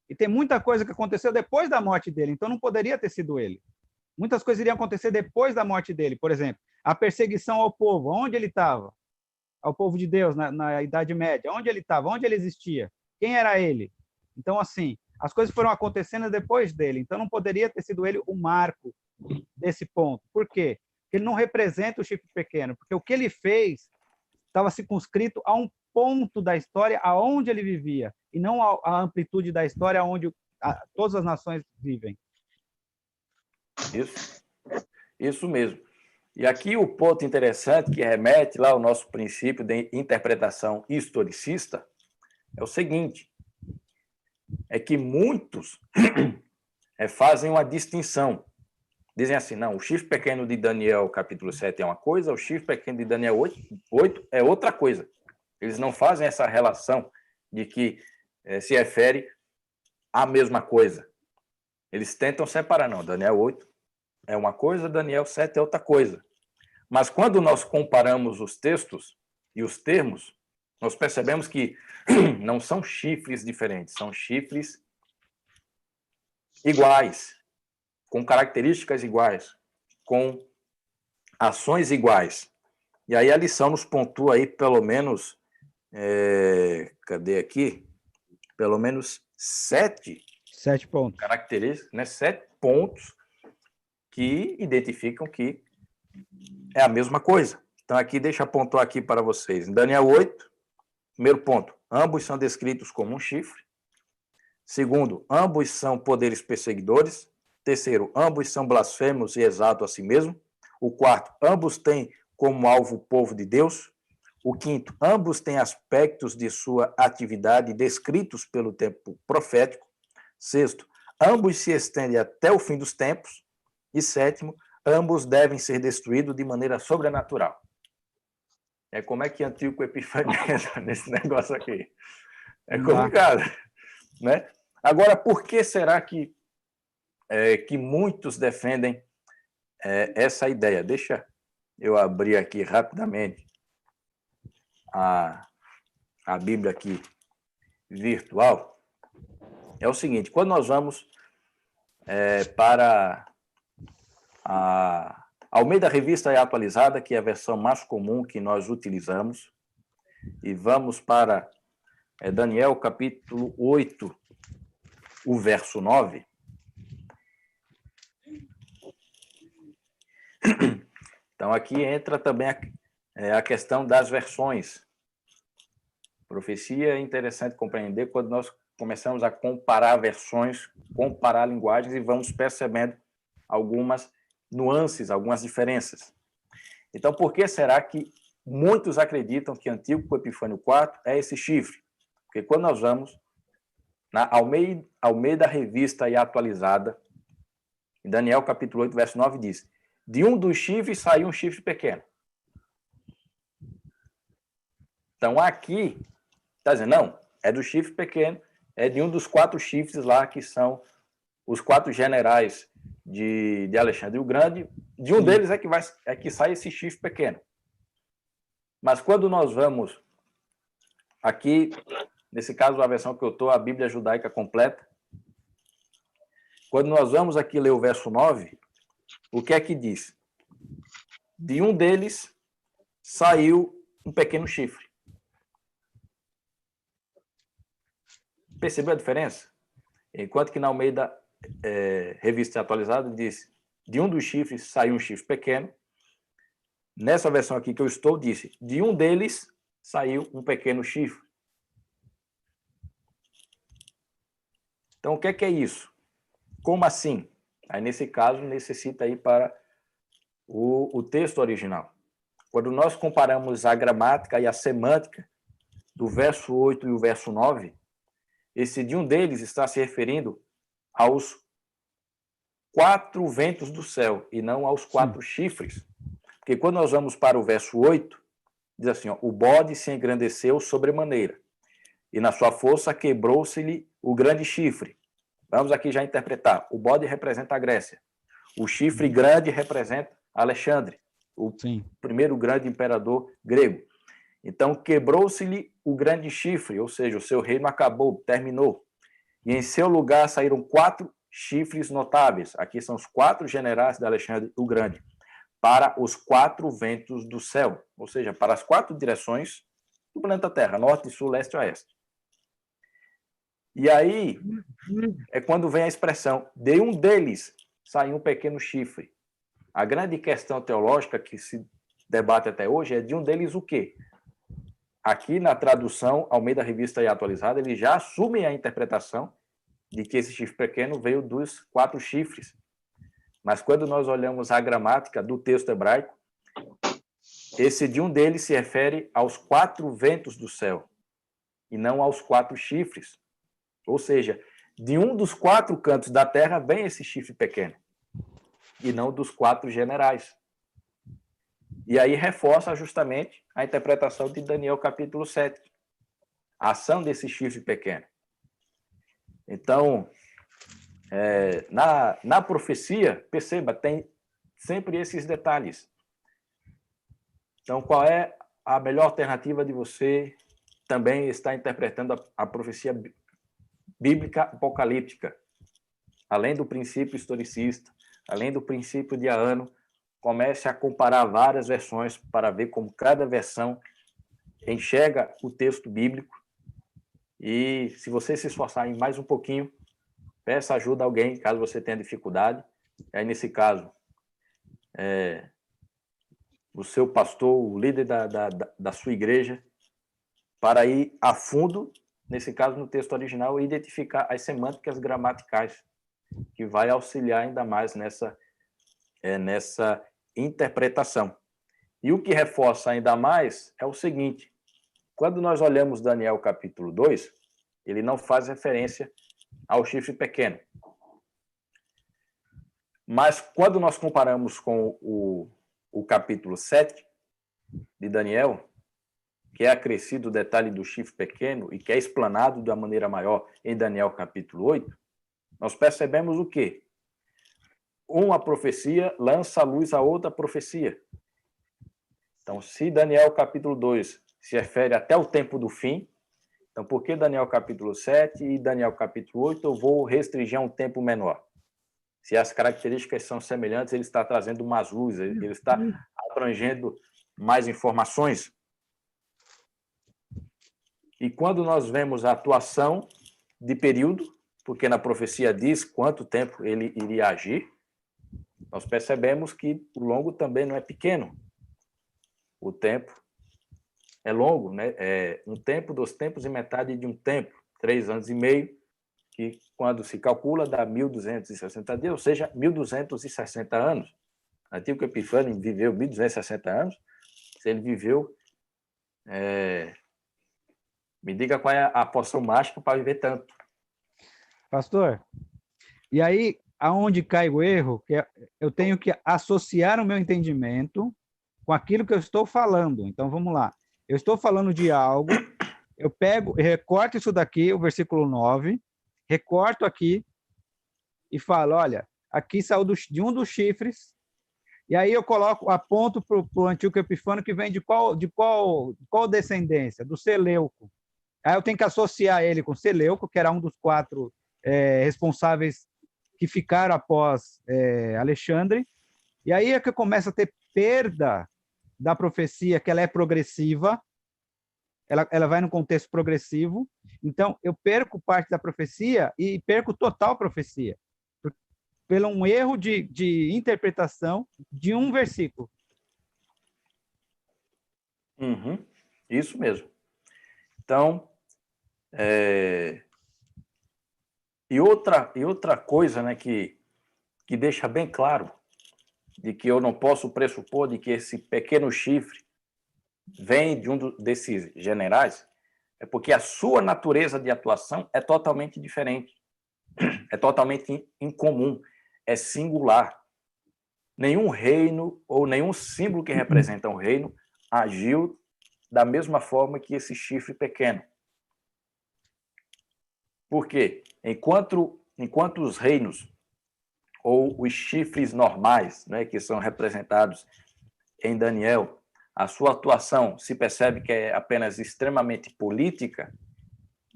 E tem muita coisa que aconteceu depois da morte dele, então não poderia ter sido ele. Muitas coisas iriam acontecer depois da morte dele. Por exemplo, a perseguição ao povo, onde ele estava? Ao povo de Deus, na Idade Média, onde ele estava? Onde ele existia? Quem era ele? Então, assim, as coisas foram acontecendo depois dele, então não poderia ter sido ele o marco desse ponto. Por quê? Porque ele não representa o chifre pequeno, porque o que ele fez estava circunscrito a um ponto da história aonde ele vivia, e não a amplitude da história onde todas as nações vivem. Isso mesmo. E aqui o ponto interessante que remete lá ao nosso princípio de interpretação historicista é o seguinte, é que muitos fazem uma distinção. Dizem assim, não, o chifre pequeno de Daniel capítulo 7 é uma coisa, o chifre pequeno de Daniel 8 é outra coisa. Eles não fazem essa relação de que se refere à mesma coisa. Eles tentam separar, não, Daniel 8 é uma coisa, Daniel 7 é outra coisa. Mas quando nós comparamos os textos e os termos, nós percebemos que não são chifres diferentes, são chifres iguais, com características iguais, com ações iguais. E aí a lição nos pontua aí pelo menos, cadê aqui? Pelo menos 7 pontos. Características, né? 7 pontos que identificam que é a mesma coisa. Então aqui, deixa eu pontuar aqui para vocês. Em Daniel 8, primeiro ponto, ambos são descritos como um chifre. Segundo, ambos são poderes perseguidores. Terceiro, ambos são blasfemos e exaltam a si mesmo. O quarto, ambos têm como alvo o povo de Deus. O quinto, ambos têm aspectos de sua atividade descritos pelo tempo profético. Sexto, ambos se estendem até o fim dos tempos. E sétimo, ambos devem ser destruídos de maneira sobrenatural. Como é que Antíoco Epifânio entra nesse negócio aqui? É complicado, né? Agora, por que será que muitos defendem essa ideia? Deixa eu abrir aqui rapidamente a Bíblia aqui virtual. É o seguinte, quando nós vamos para a Almeida Revista e Atualizada, que é a versão mais comum que nós utilizamos. E vamos para Daniel, capítulo 8, o verso 9. Então, aqui entra também a questão das versões. Profecia é interessante compreender quando nós começamos a comparar versões, comparar linguagens e vamos percebendo algumas nuances, algumas diferenças. Então, por que será que muitos acreditam que Antíoco Epifânio IV é esse chifre? Porque quando nós vamos na Almeida Revista e Atualizada, em Daniel capítulo 8, verso 9, diz: de um dos chifres saiu um chifre pequeno. Então, aqui, está dizendo, não, é do chifre pequeno, é de um dos 4 chifres lá, que são os 4 generais de Alexandre o Grande. De um deles é que sai esse chifre pequeno. Mas quando nós vamos aqui, nesse caso, a versão que eu estou, a Bíblia Judaica Completa, quando nós vamos aqui ler o verso 9, o que é que diz? De um deles saiu um pequeno chifre. Percebeu a diferença? Enquanto que na Almeida Revista Atualizada diz: de um dos chifres saiu um chifre pequeno. Nessa versão aqui que eu estou, disse: de um deles saiu um pequeno chifre. Então, o que é isso? Como assim? Aí, nesse caso, necessita ir para o texto original. Quando nós comparamos a gramática e a semântica do verso 8 e o verso 9, esse de um deles está se referindo aos 4 ventos do céu e não aos 4 chifres. Porque quando nós vamos para o verso 8, diz assim, ó, o bode se engrandeceu sobremaneira, e na sua força quebrou-se-lhe o grande chifre. Vamos aqui já interpretar. O bode representa a Grécia. O chifre grande representa Alexandre, o primeiro grande imperador grego. Então, quebrou-se-lhe o grande chifre, ou seja, o seu reino acabou, terminou. E em seu lugar saíram 4 chifres notáveis. Aqui são os 4 generais de Alexandre o Grande, para os 4 ventos do céu, ou seja, para as 4 direções do planeta Terra, norte, sul, leste e oeste. E aí é quando vem a expressão, de um deles saiu um pequeno chifre. A grande questão teológica que se debate até hoje é de um deles o quê? Aqui na tradução Almeida Revista e Atualizada, ele já assume a interpretação de que esse chifre pequeno veio dos 4 chifres. Mas quando nós olhamos a gramática do texto hebraico, esse de um deles se refere aos 4 ventos do céu, e não aos 4 chifres. Ou seja, de um dos 4 cantos da terra vem esse chifre pequeno, e não dos 4 generais. E aí reforça justamente a interpretação de Daniel capítulo 7, a ação desse chifre pequeno. Então, na profecia, perceba, tem sempre esses detalhes. Então, qual é a melhor alternativa de você também estar interpretando a profecia bíblica apocalíptica? Além do princípio historicista, além do princípio de Aano, comece a comparar várias versões para ver como cada versão enxerga o texto bíblico. E se você se esforçar em mais um pouquinho, peça ajuda a alguém, caso você tenha dificuldade. Aí, nesse caso, o seu pastor, o líder da sua igreja, para ir a fundo, nesse caso, no texto original, e identificar as semânticas gramaticais, que vai auxiliar ainda mais nessa interpretação. E o que reforça ainda mais é o seguinte: quando nós olhamos Daniel capítulo 2, ele não faz referência ao chifre pequeno. Mas quando nós comparamos com o capítulo 7 de Daniel, que é acrescido o detalhe do chifre pequeno e que é explanado de uma maneira maior em Daniel capítulo 8, nós percebemos o quê? Uma profecia lança à luz a outra profecia. Então, se Daniel capítulo 2 se refere até o tempo do fim, então por que Daniel capítulo 7 e Daniel capítulo 8 eu vou restringir a um tempo menor? Se as características são semelhantes, ele está trazendo mais luz, ele está abrangendo mais informações. E quando nós vemos a atuação de período, porque na profecia diz quanto tempo ele iria agir, nós percebemos que o longo também não é pequeno. O tempo é longo, né? É um tempo, 2 tempos e metade de um tempo, 3 anos e meio, que quando se calcula dá 1.260 dias, ou seja, 1.260 anos. Antíoco Epifânio viveu 1.260 anos. Se ele viveu, me diga qual é a poção mágica para viver tanto. Pastor, e aí, aonde cai o erro, que eu tenho que associar o meu entendimento com aquilo que eu estou falando. Então, vamos lá. Eu estou falando de algo, eu recorto isso daqui, o versículo 9, recorto aqui e falo, olha, aqui saiu de um dos chifres, e aí eu aponto para o Antíoco Epifânio, que vem de qual descendência? Do Seleuco. Aí eu tenho que associar ele com Seleuco, que era um dos 4 responsáveis que ficaram após Alexandre, e aí é que começa a ter perda da profecia, que ela é progressiva, ela vai no contexto progressivo, então eu perco parte da profecia e perco total a profecia, pelo um erro de interpretação de um versículo. Uhum, isso mesmo. Então, e outra coisa, né, que deixa bem claro de que eu não posso pressupor de que esse pequeno chifre vem de um desses generais, é porque a sua natureza de atuação é totalmente diferente, é totalmente incomum, é singular. Nenhum reino ou nenhum símbolo que representa um reino agiu da mesma forma que esse chifre pequeno. Por quê? Enquanto os reinos ou os chifres normais, né, que são representados em Daniel, a sua atuação se percebe que é apenas extremamente política,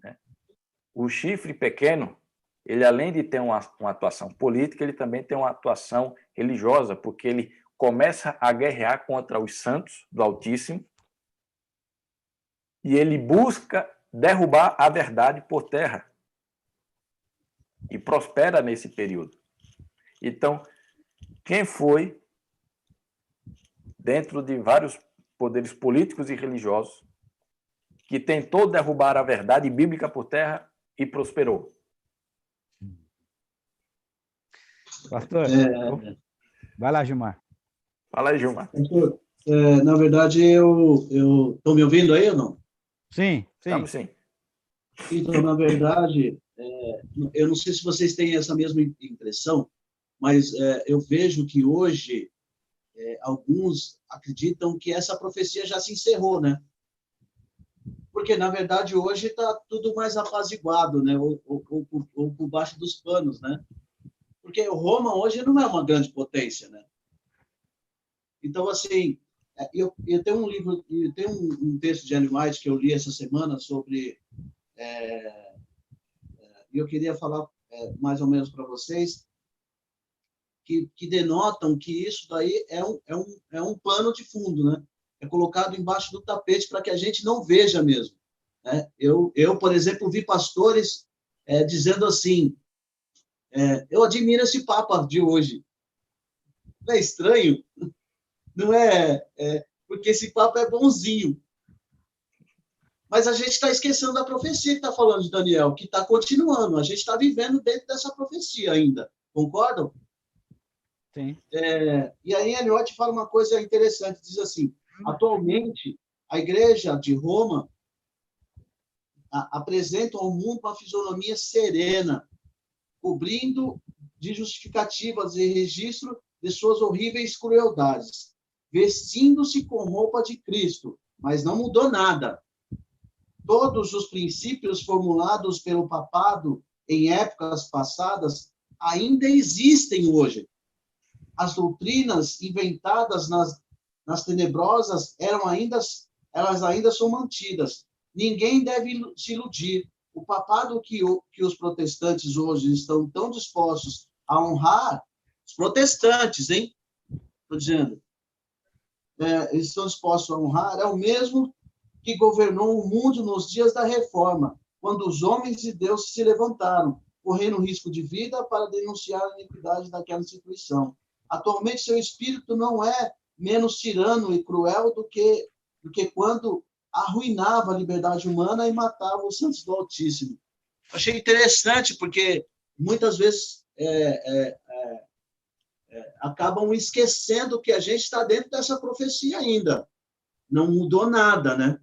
né? O chifre pequeno, ele além de ter uma atuação política, ele também tem uma atuação religiosa, porque ele começa a guerrear contra os santos do Altíssimo e ele busca derrubar a verdade por terra e prospera nesse período. Então, quem foi, dentro de vários poderes políticos e religiosos, que tentou derrubar a verdade bíblica por terra e prosperou? Pastor, vai lá, Gilmar. Fala aí, Gilmar. Na verdade, eu estou me ouvindo aí ou não? Sim, sim. Estamos sim. Então, na verdade, eu não sei se vocês têm essa mesma impressão, mas eu vejo que hoje alguns acreditam que essa profecia já se encerrou, né? Porque, na verdade, hoje está tudo mais apaziguado, né? Ou por baixo dos panos, né? Porque Roma hoje não é uma grande potência, né? Então, assim, eu tenho um livro, eu tenho um texto de Ellen White que eu li essa semana sobre... E eu queria falar mais ou menos para vocês que denotam que isso daí é um pano de fundo, né? É colocado embaixo do tapete para que a gente não veja mesmo, né? Eu, por exemplo, vi pastores dizendo assim, eu admiro esse Papa de hoje. Não é estranho? Não é? Porque esse Papa é bonzinho. Mas a gente está esquecendo da profecia que está falando de Daniel, que está continuando. A gente está vivendo dentro dessa profecia ainda. Concordam? Sim. E aí Ellen White fala uma coisa interessante, diz assim, atualmente, a Igreja de Roma apresenta ao mundo uma fisionomia serena, cobrindo de justificativas e registro de suas horríveis crueldades, vestindo-se com roupa de Cristo, mas não mudou nada. Todos os princípios formulados pelo papado em épocas passadas ainda existem hoje. As doutrinas inventadas nas tenebrosas elas ainda são mantidas. Ninguém deve se iludir. O papado que os protestantes hoje estão tão dispostos a honrar os protestantes, hein? Estou dizendo. Eles estão dispostos a honrar, é o mesmo que governou o mundo nos dias da Reforma, quando os homens de Deus se levantaram, correndo risco de vida para denunciar a iniquidade daquela instituição. Atualmente, seu espírito não é menos tirano e cruel do que quando arruinava a liberdade humana e matava os santos do Altíssimo. Achei interessante, porque muitas vezes acabam esquecendo que a gente está dentro dessa profecia ainda. Não mudou nada, né?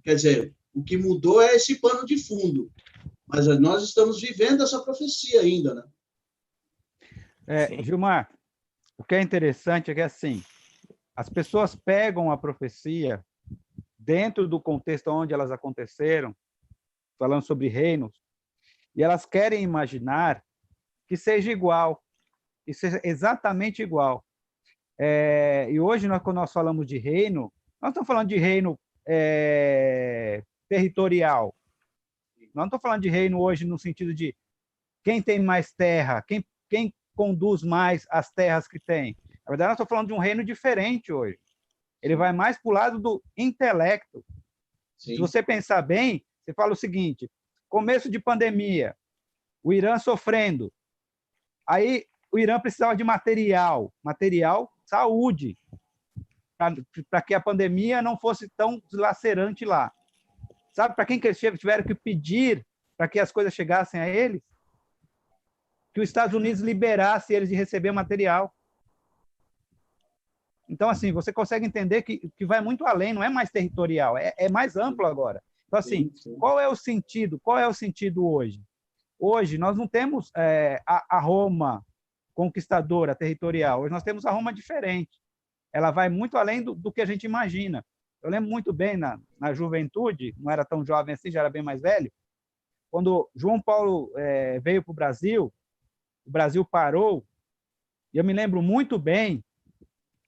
Quer dizer, o que mudou é esse pano de fundo. Mas nós estamos vivendo essa profecia ainda, né? Gilmar, o que é interessante é que, assim, as pessoas pegam a profecia dentro do contexto onde elas aconteceram, falando sobre reinos, e elas querem imaginar que seja igual, que seja exatamente igual. E hoje, quando nós falamos de reino, nós estamos falando de reino territorial. Nós não estamos falando de reino hoje no sentido de quem tem mais terra, quem conduz mais as terras que tem. Na verdade, nós estamos falando de um reino diferente hoje. Ele vai mais para o lado do intelecto. Sim. Se você pensar bem, você fala o seguinte: começo de pandemia, o Irã sofrendo. Aí o Irã precisava de material, saúde, para que a pandemia não fosse tão dilacerante lá. Sabe para quem que eles tiveram que pedir para que as coisas chegassem a eles? Que os Estados Unidos liberasse eles de receber material. Então, assim, você consegue entender que vai muito além, não é mais territorial, é mais amplo agora. Então, assim, qual é o sentido? Qual é o sentido hoje? Hoje, nós não temos a Roma conquistadora, territorial. Hoje nós temos a Roma diferente. Ela vai muito além do que a gente imagina. Eu lembro muito bem, na juventude, não era tão jovem assim, já era bem mais velho, quando João Paulo veio para o Brasil parou, e eu me lembro muito bem,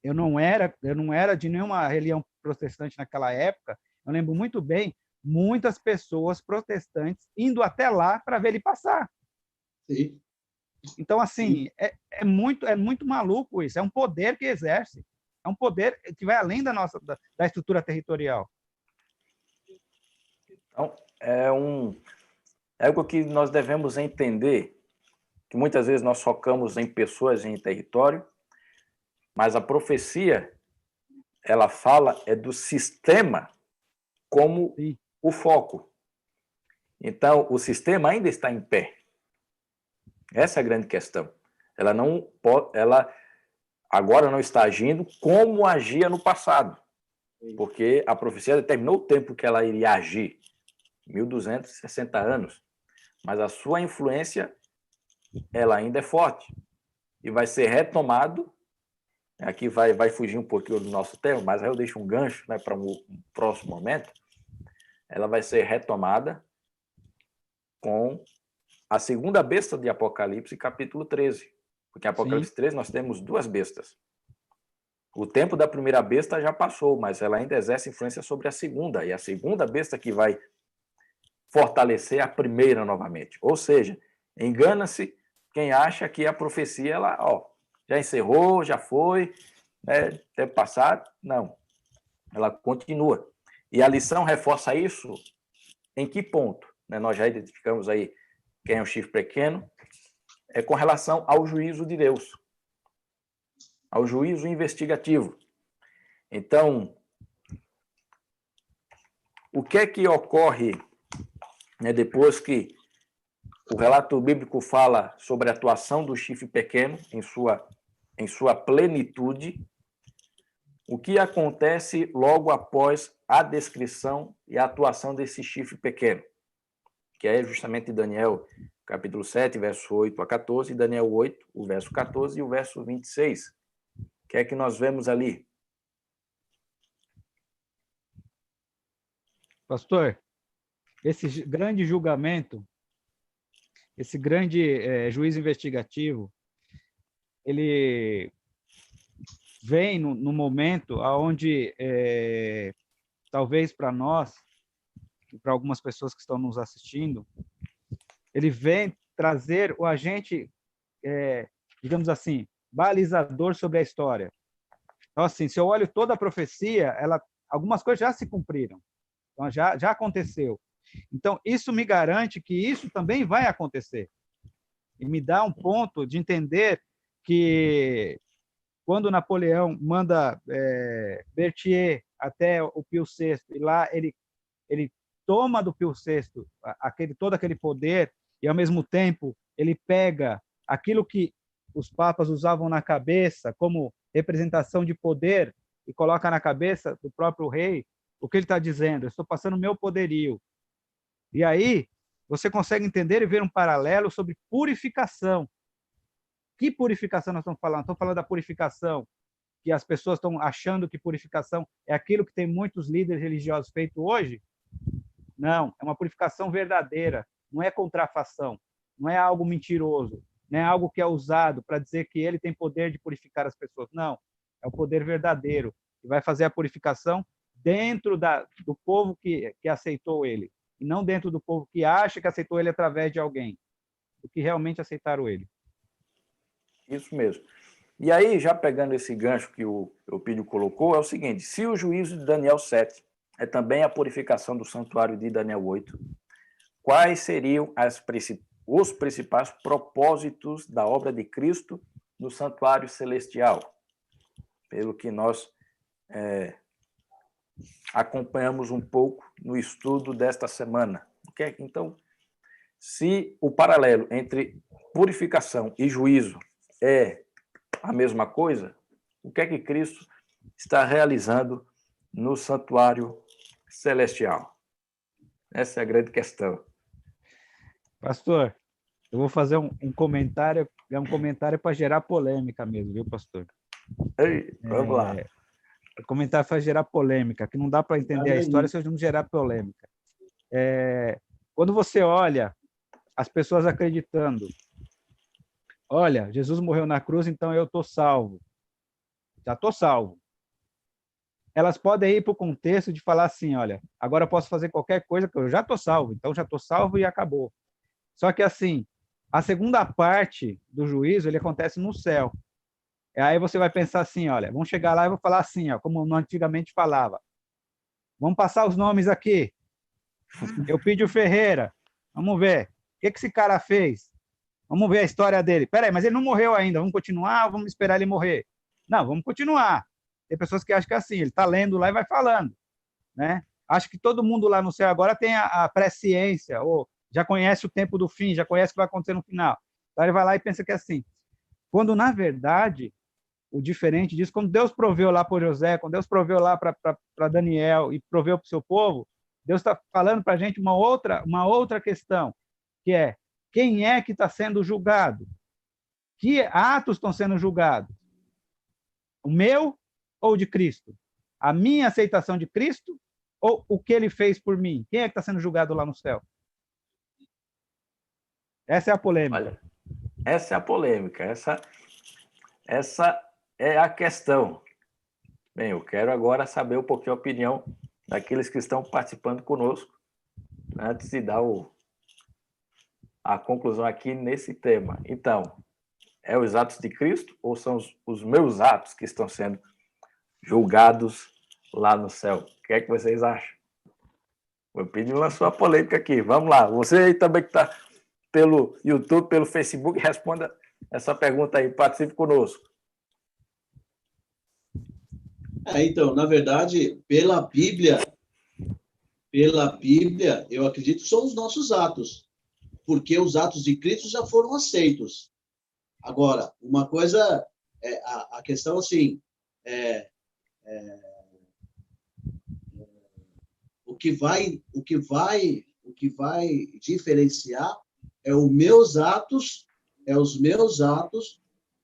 eu não era de nenhuma religião protestante naquela época, eu lembro muito bem, muitas pessoas protestantes indo até lá para ver ele passar. Sim. Então, assim, é muito maluco isso, é um poder que exerce, é um poder que vai além da estrutura territorial. Então, é algo que nós devemos entender, que muitas vezes nós focamos em pessoas e em território, mas a profecia, ela fala do sistema como Sim. o foco. Então, o sistema ainda está em pé. Essa é a grande questão. Ela agora não está agindo como agia no passado, porque a profecia determinou o tempo que ela iria agir, 1260 anos, mas a sua influência ela ainda é forte e vai ser retomado. Aqui vai fugir um pouquinho do nosso tema, mas aí eu deixo um gancho, né, para um próximo momento. Ela vai ser retomada com a segunda besta de Apocalipse, capítulo 13. Porque em Apocalipse 13 nós temos duas bestas. O tempo da primeira besta já passou, mas ela ainda exerce influência sobre a segunda. E a segunda besta que vai fortalecer a primeira novamente. Ou seja, engana-se quem acha que a profecia já encerrou, já foi, né, tempo passado. Não. Ela continua. E a lição reforça isso em que ponto? Né? Nós já identificamos aí quem é o chifre pequeno, com relação ao juízo de Deus, ao juízo investigativo. Então, o que é que ocorre, né, depois que o relato bíblico fala sobre a atuação do chifre pequeno em sua plenitude? O que acontece logo após a descrição e a atuação desse chifre pequeno? Que é justamente Daniel capítulo 7, verso 8 a 14, e Daniel 8, o verso 14 e o verso 26. O que é que nós vemos ali? Pastor, esse grande julgamento, esse grande juízo investigativo, ele vem no momento onde, talvez para nós, e para algumas pessoas que estão nos assistindo, ele vem trazer o agente digamos assim, balizador sobre a história. Então, assim, se eu olho toda a profecia, algumas coisas já se cumpriram, então, já aconteceu. Então, isso me garante que isso também vai acontecer. E me dá um ponto de entender que, quando Napoleão manda Berthier até o Pio VI, e lá ele toma do Pio VI todo aquele poder, e, ao mesmo tempo, ele pega aquilo que os papas usavam na cabeça como representação de poder e coloca na cabeça do próprio rei. O que ele está dizendo? Eu estou passando o meu poderio. E aí você consegue entender e ver um paralelo sobre purificação. Que purificação nós estamos falando? Estamos falando da purificação que as pessoas estão achando que purificação é aquilo que tem muitos líderes religiosos feito hoje? Não, é uma purificação verdadeira, não é contrafação, não é algo mentiroso, não é algo que é usado para dizer que ele tem poder de purificar as pessoas. Não, é o poder verdadeiro, que vai fazer a purificação dentro do povo que aceitou ele, e não dentro do povo que acha que aceitou ele através de alguém, do que realmente aceitaram ele. Isso mesmo. E aí, já pegando esse gancho que o Eupídio colocou, é o seguinte: se o juízo de Daniel 7 é também a purificação do santuário de Daniel 8, quais seriam os principais propósitos da obra de Cristo no santuário celestial? Pelo que nós acompanhamos um pouco no estudo desta semana. Então, se o paralelo entre purificação e juízo é a mesma coisa, o que é que Cristo está realizando no santuário celestial? Essa é a grande questão. Pastor, eu vou fazer um comentário, é um comentário para gerar polêmica mesmo, viu, pastor? Ei, vamos lá. O comentário para gerar polêmica, que não dá para entender a história se eu não gerar polêmica. Quando você olha as pessoas acreditando, olha, Jesus morreu na cruz, então eu estou salvo. Já estou salvo. Elas podem ir para o contexto de falar assim, olha, agora eu posso fazer qualquer coisa, porque eu já estou salvo, então já estou salvo e acabou. Só que, assim, a segunda parte do juízo, ele acontece no céu. E aí você vai pensar assim, olha, vamos chegar lá e vou falar assim, ó, como antigamente falava. Vamos passar os nomes aqui. Eupídio Ferreira, vamos ver. O que esse cara fez? Vamos ver a história dele. Peraí, mas ele não morreu ainda. Vamos continuar ou vamos esperar ele morrer? Não, vamos continuar. Tem pessoas que acham que é assim, ele está lendo lá e vai falando, né? Acho que todo mundo lá no céu agora tem a presciência, ou já conhece o tempo do fim, já conhece o que vai acontecer no final. Então ele vai lá e pensa que é assim. Quando, na verdade, o diferente disso, quando Deus proveu lá para José, quando Deus proveu lá para Daniel e proveu para o seu povo, Deus está falando para a gente uma outra questão, que é: quem é que está sendo julgado? Que atos estão sendo julgados? O meu ou de Cristo? A minha aceitação de Cristo ou o que ele fez por mim? Quem é que está sendo julgado lá no céu? Essa é a polêmica. Olha, essa é a polêmica, essa é a questão. Bem, eu quero agora saber um pouquinho a opinião daqueles que estão participando conosco, antes de dar a conclusão aqui nesse tema. Então, é os atos de Cristo ou são os meus atos que estão sendo julgados lá no céu? O que é que vocês acham? Vou pedir uma sua polêmica aqui. Vamos lá. Você aí também que está pelo YouTube, pelo Facebook, responda essa pergunta aí. Participe conosco. Então, na verdade, pela Bíblia, eu acredito que são os nossos atos, porque os atos de Cristo já foram aceitos. Agora, uma coisa, a questão assim, o que vai diferenciar é os meus atos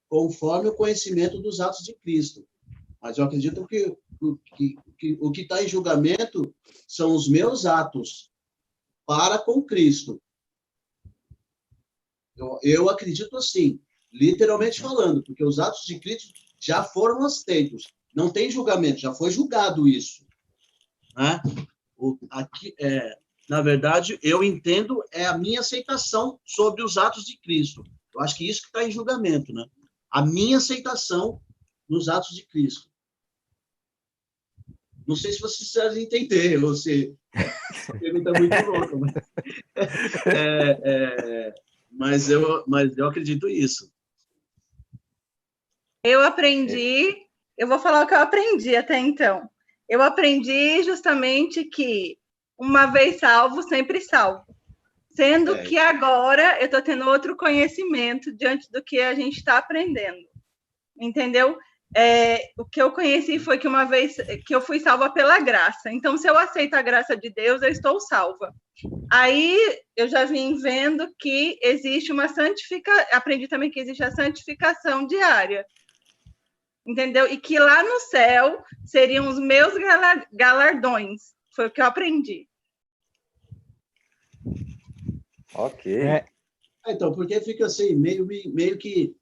conforme o conhecimento dos atos de Cristo. Mas eu acredito que o que está em julgamento são os meus atos para com Cristo. Eu acredito assim, literalmente falando, porque os atos de Cristo já foram aceitos. Não tem julgamento, já foi julgado isso. Né? Na verdade, eu entendo a minha aceitação sobre os atos de Cristo. Eu acho que isso que está em julgamento, né? A minha aceitação nos atos de Cristo. Não sei se vocês precisam entender, ou se a pergunta é muito louca, mas eu acredito isso. Eu aprendi, eu vou falar o que eu aprendi até então. Eu aprendi justamente que uma vez salvo, sempre salvo. Sendo que agora eu estou tendo outro conhecimento diante do que a gente está aprendendo. Entendeu? O que eu conheci foi que uma vez que eu fui salva pela graça. Então, se eu aceito a graça de Deus, eu estou salva. Aí eu já vim vendo que existe uma santificação, aprendi também que existe a santificação diária. Entendeu? E que lá no céu seriam os meus galardões. Foi o que eu aprendi. Ok. Então, porque fica assim, meio que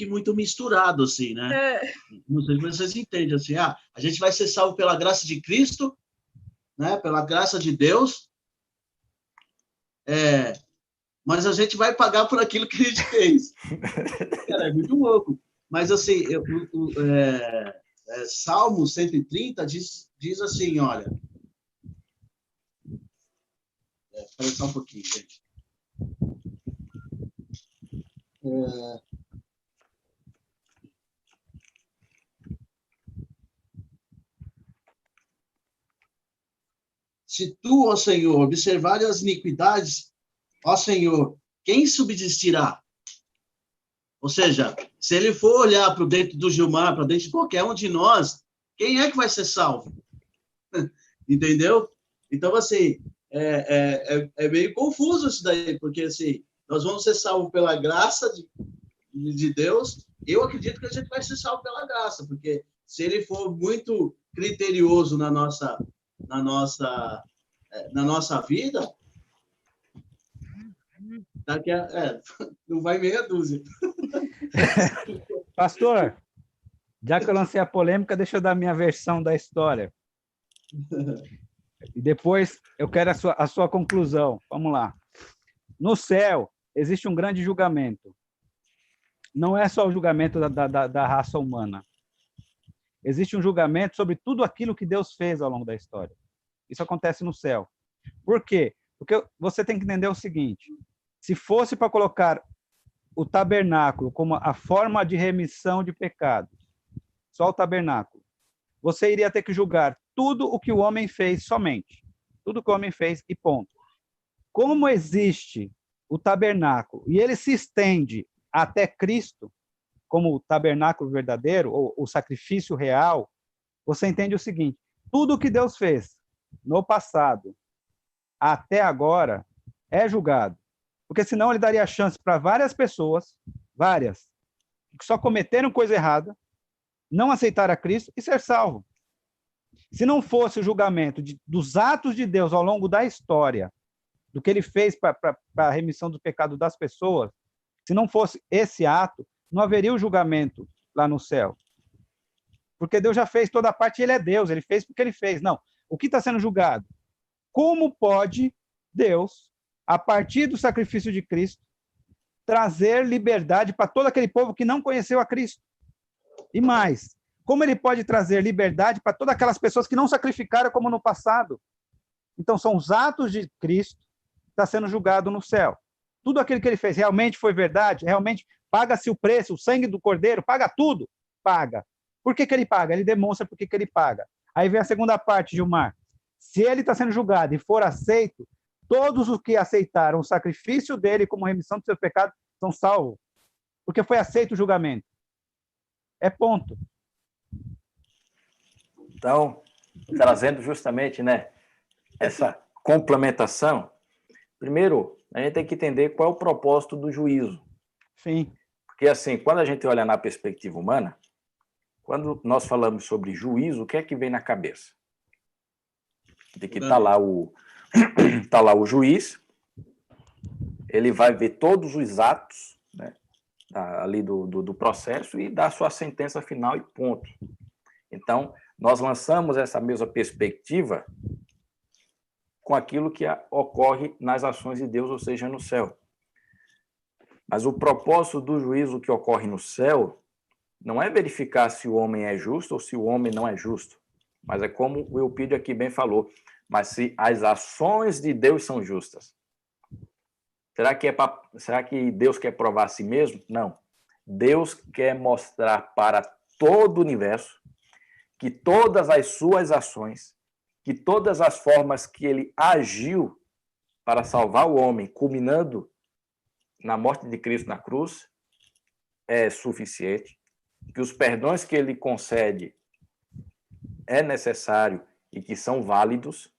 muito misturado, assim, né? Não sei se vocês entendem, assim, a gente vai ser salvo pela graça de Cristo, né? Pela graça de Deus, mas a gente vai pagar por aquilo que a gente fez. Cara, é muito louco. Mas, assim, Salmo 130 diz assim, olha... Espera só um pouquinho, gente. Se tu, ó Senhor, observares as iniquidades, ó Senhor, quem subsistirá? Ou seja, se ele for olhar para dentro do Gilmar, para dentro de qualquer um de nós, quem é que vai ser salvo? Entendeu? Então, assim, é meio confuso isso daí, porque, assim, nós vamos ser salvos pela graça de Deus. Eu acredito que a gente vai ser salvo pela graça, porque se ele for muito criterioso na nossa vida, daqui não vai meia dúzia. Pastor, já que eu lancei a polêmica, deixa eu dar minha versão da história. E depois eu quero a sua conclusão. Vamos lá. No céu, existe um grande julgamento. Não é só o julgamento da raça humana. Existe um julgamento sobre tudo aquilo que Deus fez ao longo da história. Isso acontece no céu. Por quê? Porque você tem que entender o seguinte: se fosse para colocar o tabernáculo como a forma de remissão de pecados, só o tabernáculo, você iria ter que julgar tudo o que o homem fez somente. Tudo o que o homem fez e ponto. Como existe o tabernáculo e ele se estende até Cristo, como o tabernáculo verdadeiro, ou o sacrifício real, você entende o seguinte: tudo o que Deus fez no passado até agora é julgado. Porque senão ele daria chance para várias pessoas, que só cometeram coisa errada, não aceitaram a Cristo e ser salvo. Se não fosse o julgamento dos atos de Deus ao longo da história, do que ele fez para a remissão do pecado das pessoas, se não fosse esse ato, não haveria o julgamento lá no céu. Porque Deus já fez toda a parte e ele é Deus, ele fez porque ele fez. Não, o que está sendo julgado? Como pode Deus, a partir do sacrifício de Cristo, trazer liberdade para todo aquele povo que não conheceu a Cristo? E mais, como ele pode trazer liberdade para todas aquelas pessoas que não sacrificaram como no passado? Então, são os atos de Cristo que está sendo julgado no céu. Tudo aquilo que ele fez realmente foi verdade? Realmente paga-se o preço, o sangue do cordeiro, paga tudo? Paga. Por que ele paga? Ele demonstra por que ele paga. Aí vem a segunda parte, Gilmar. Se ele está sendo julgado e for aceito, todos os que aceitaram o sacrifício dele como remissão dos seus pecados são salvos. Porque foi aceito o julgamento. É ponto. Então, trazendo justamente, né, essa complementação, primeiro, a gente tem que entender qual é o propósito do juízo. Sim. Porque, assim, quando a gente olha na perspectiva humana, quando nós falamos sobre juízo, o que é que vem na cabeça? De que está lá o juiz, ele vai ver todos os atos, né, ali do processo e dar sua sentença final e ponto. Então, nós lançamos essa mesma perspectiva com aquilo que ocorre nas ações de Deus, ou seja, no céu. Mas o propósito do juízo que ocorre no céu não é verificar se o homem é justo ou se o homem não é justo. Mas é como o Eupídio aqui bem falou, mas se as ações de Deus são justas. Será que Deus quer provar a si mesmo? Não. Deus quer mostrar para todo o universo que todas as suas ações, que todas as formas que ele agiu para salvar o homem, culminando na morte de Cristo na cruz, é suficiente, que os perdões que ele concede é necessário e que são válidos,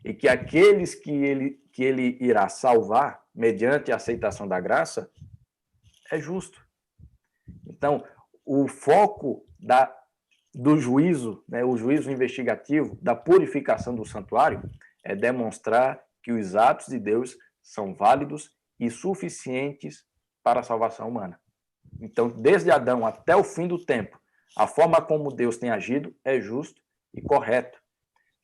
e que aqueles que ele irá salvar, mediante a aceitação da graça, é justo. Então, o foco do juízo, né, o juízo investigativo, da purificação do santuário, é demonstrar que os atos de Deus são válidos e suficientes para a salvação humana. Então, desde Adão até o fim do tempo, a forma como Deus tem agido é justo e correto.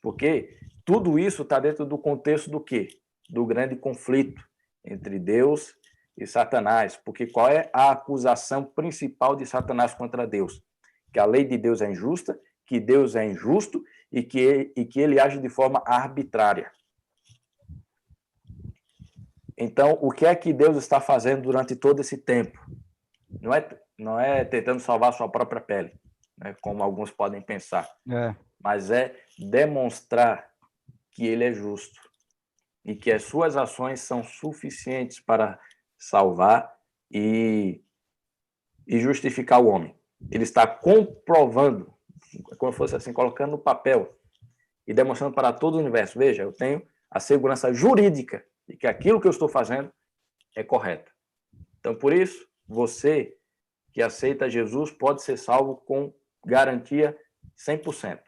Porque tudo isso está dentro do contexto do quê? Do grande conflito entre Deus e Satanás. Porque qual é a acusação principal de Satanás contra Deus? Que a lei de Deus é injusta, que Deus é injusto e que ele age de forma arbitrária. Então, o que é que Deus está fazendo durante todo esse tempo? Não é tentando salvar sua própria pele, né, como alguns podem pensar, mas é demonstrar que ele é justo e que as suas ações são suficientes para salvar e justificar o homem. Ele está comprovando, como se fosse assim, colocando no papel e demonstrando para todo o universo: veja, eu tenho a segurança jurídica de que aquilo que eu estou fazendo é correto. Então, por isso, você que aceita Jesus pode ser salvo com garantia 100%.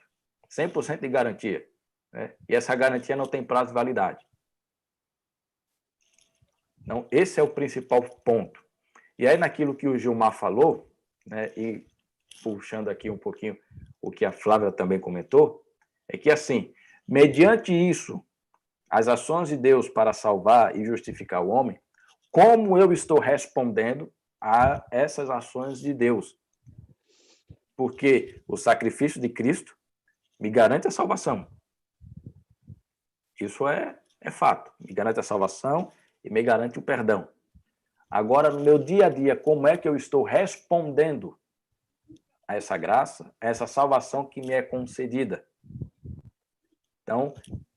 100% de garantia. Né? E essa garantia não tem prazo de validade. Então, esse é o principal ponto. E aí, naquilo que o Gilmar falou, né, e puxando aqui um pouquinho o que a Flávia também comentou, é que, assim, mediante isso, as ações de Deus para salvar e justificar o homem, como eu estou respondendo a essas ações de Deus? Porque o sacrifício de Cristo me garante a salvação. Isso é fato. Me garante a salvação e me garante o perdão. Agora, no meu dia a dia, como é que eu estou respondendo a essa graça, a essa salvação que me é concedida? Então,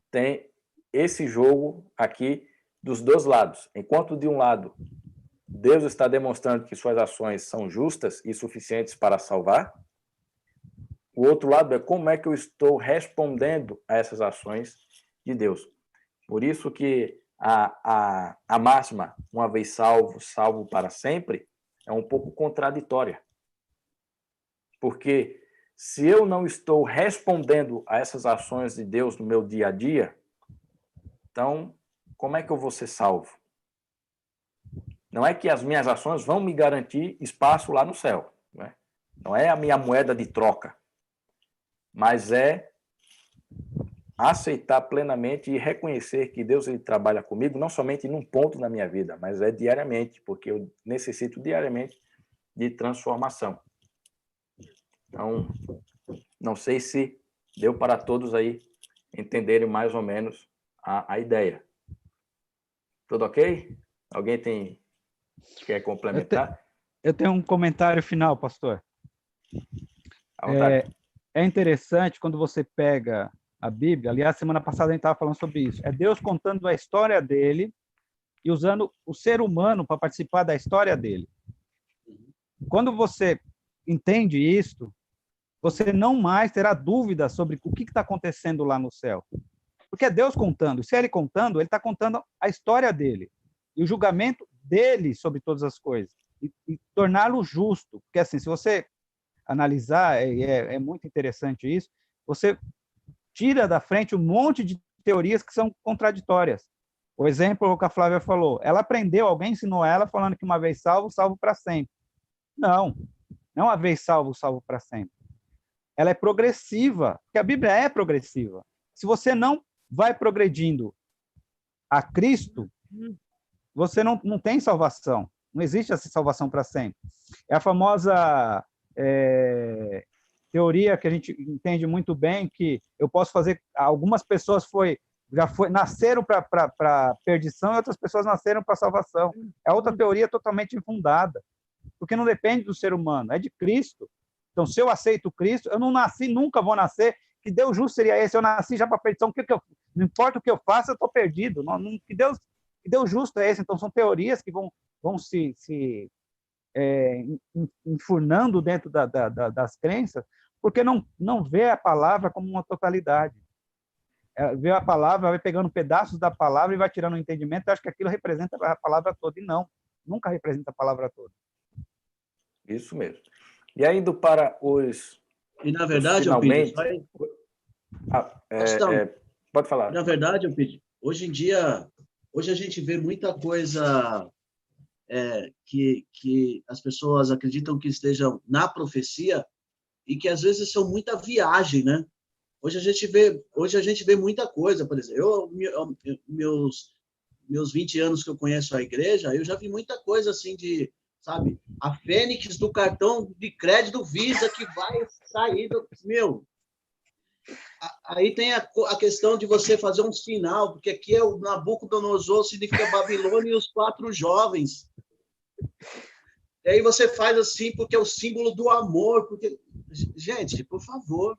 tem esse jogo aqui dos dois lados. Enquanto, de um lado, Deus está demonstrando que suas ações são justas e suficientes para salvar, o outro lado é como é que eu estou respondendo a essas ações de Deus. Por isso que a máxima, uma vez salvo, salvo para sempre, é um pouco contraditória. Porque se eu não estou respondendo a essas ações de Deus no meu dia a dia, então, como é que eu vou ser salvo? Não é que as minhas ações vão me garantir espaço lá no céu. Né? Não é a minha moeda de troca. Mas é aceitar plenamente e reconhecer que Deus ele trabalha comigo, não somente num ponto na minha vida, mas é diariamente, porque eu necessito diariamente de transformação. Então, não sei se deu para todos aí entenderem mais ou menos a ideia. Tudo ok? Alguém quer complementar? Eu tenho um comentário final, pastor. É interessante quando você pega a Bíblia, aliás, semana passada a gente estava falando sobre isso, é Deus contando a história dele e usando o ser humano para participar da história dele. Quando você entende isso, você não mais terá dúvida sobre o que está acontecendo lá no céu. Porque é Deus contando. Se ele contando, ele está contando a história dele e o julgamento dele sobre todas as coisas e torná-lo justo. Porque, assim, se você analisar, é muito interessante isso, você tira da frente um monte de teorias que são contraditórias. O exemplo que a Flávia falou, ela aprendeu, alguém ensinou ela falando que uma vez salvo, salvo para sempre. Não uma vez salvo, salvo para sempre. Ela é progressiva, porque a Bíblia é progressiva. Se você não vai progredindo a Cristo, você não tem salvação. Não existe essa salvação para sempre. É a famosa teoria que a gente entende muito bem, que eu posso fazer... Algumas pessoas nasceram para perdição e outras pessoas nasceram para salvação. É outra teoria totalmente infundada, porque não depende do ser humano, é de Cristo. Então, se eu aceito Cristo, eu não nasci, nunca vou nascer. Que Deus justo seria esse? Eu nasci já para perdição. Não importa o que eu faça, eu estou perdido. Que Deus justo é esse? Então, são teorias que vão se enfurnando dentro das crenças, porque não vê a palavra como uma totalidade. Vê a palavra, vai pegando pedaços da palavra e vai tirando o entendimento, eu acho que aquilo representa a palavra toda, e não, nunca representa a palavra toda. Isso mesmo. E aí, indo para os... E, na verdade, finalmente... Pedro, pode falar. Na verdade, Pedro, hoje em dia, hoje a gente vê muita coisa que as pessoas acreditam que estejam na profecia e que, às vezes, são muita viagem, né? Hoje a gente vê muita coisa, por exemplo, meus 20 anos que eu conheço a igreja, eu já vi muita coisa assim de, sabe, a fênix do cartão de crédito Visa que vai sair meu. Aí tem a questão de você fazer um sinal, porque aqui é o Nabucodonosor, significa Babilônia e os 4 jovens. E aí você faz assim porque é o símbolo do amor, porque gente, por favor.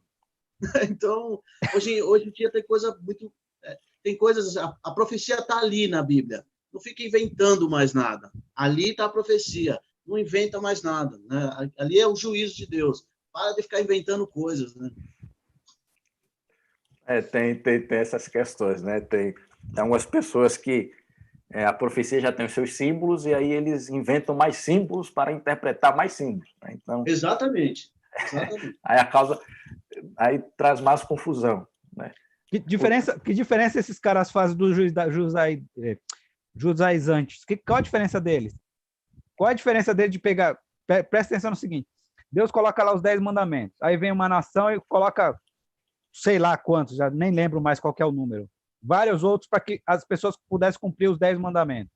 Então, hoje em dia tem coisa muito... Tem coisas... A profecia está ali na Bíblia. Não fica inventando mais nada. Ali está a profecia. Não inventa mais nada. Né? Ali é o juízo de Deus. Para de ficar inventando coisas. Né? Tem essas questões, né? Tem algumas pessoas que a profecia já tem os seus símbolos e aí eles inventam mais símbolos para interpretar mais símbolos. Né? Então, Exatamente. Aí traz mais confusão, né? Que diferença esses caras fazem dos judaizantes? Qual a diferença deles? Qual a diferença deles de pegar... Presta atenção no seguinte, Deus coloca lá os 10 mandamentos, aí vem uma nação e coloca, sei lá quantos, já nem lembro mais qual que é o número, vários outros para que as pessoas pudessem cumprir os 10 mandamentos.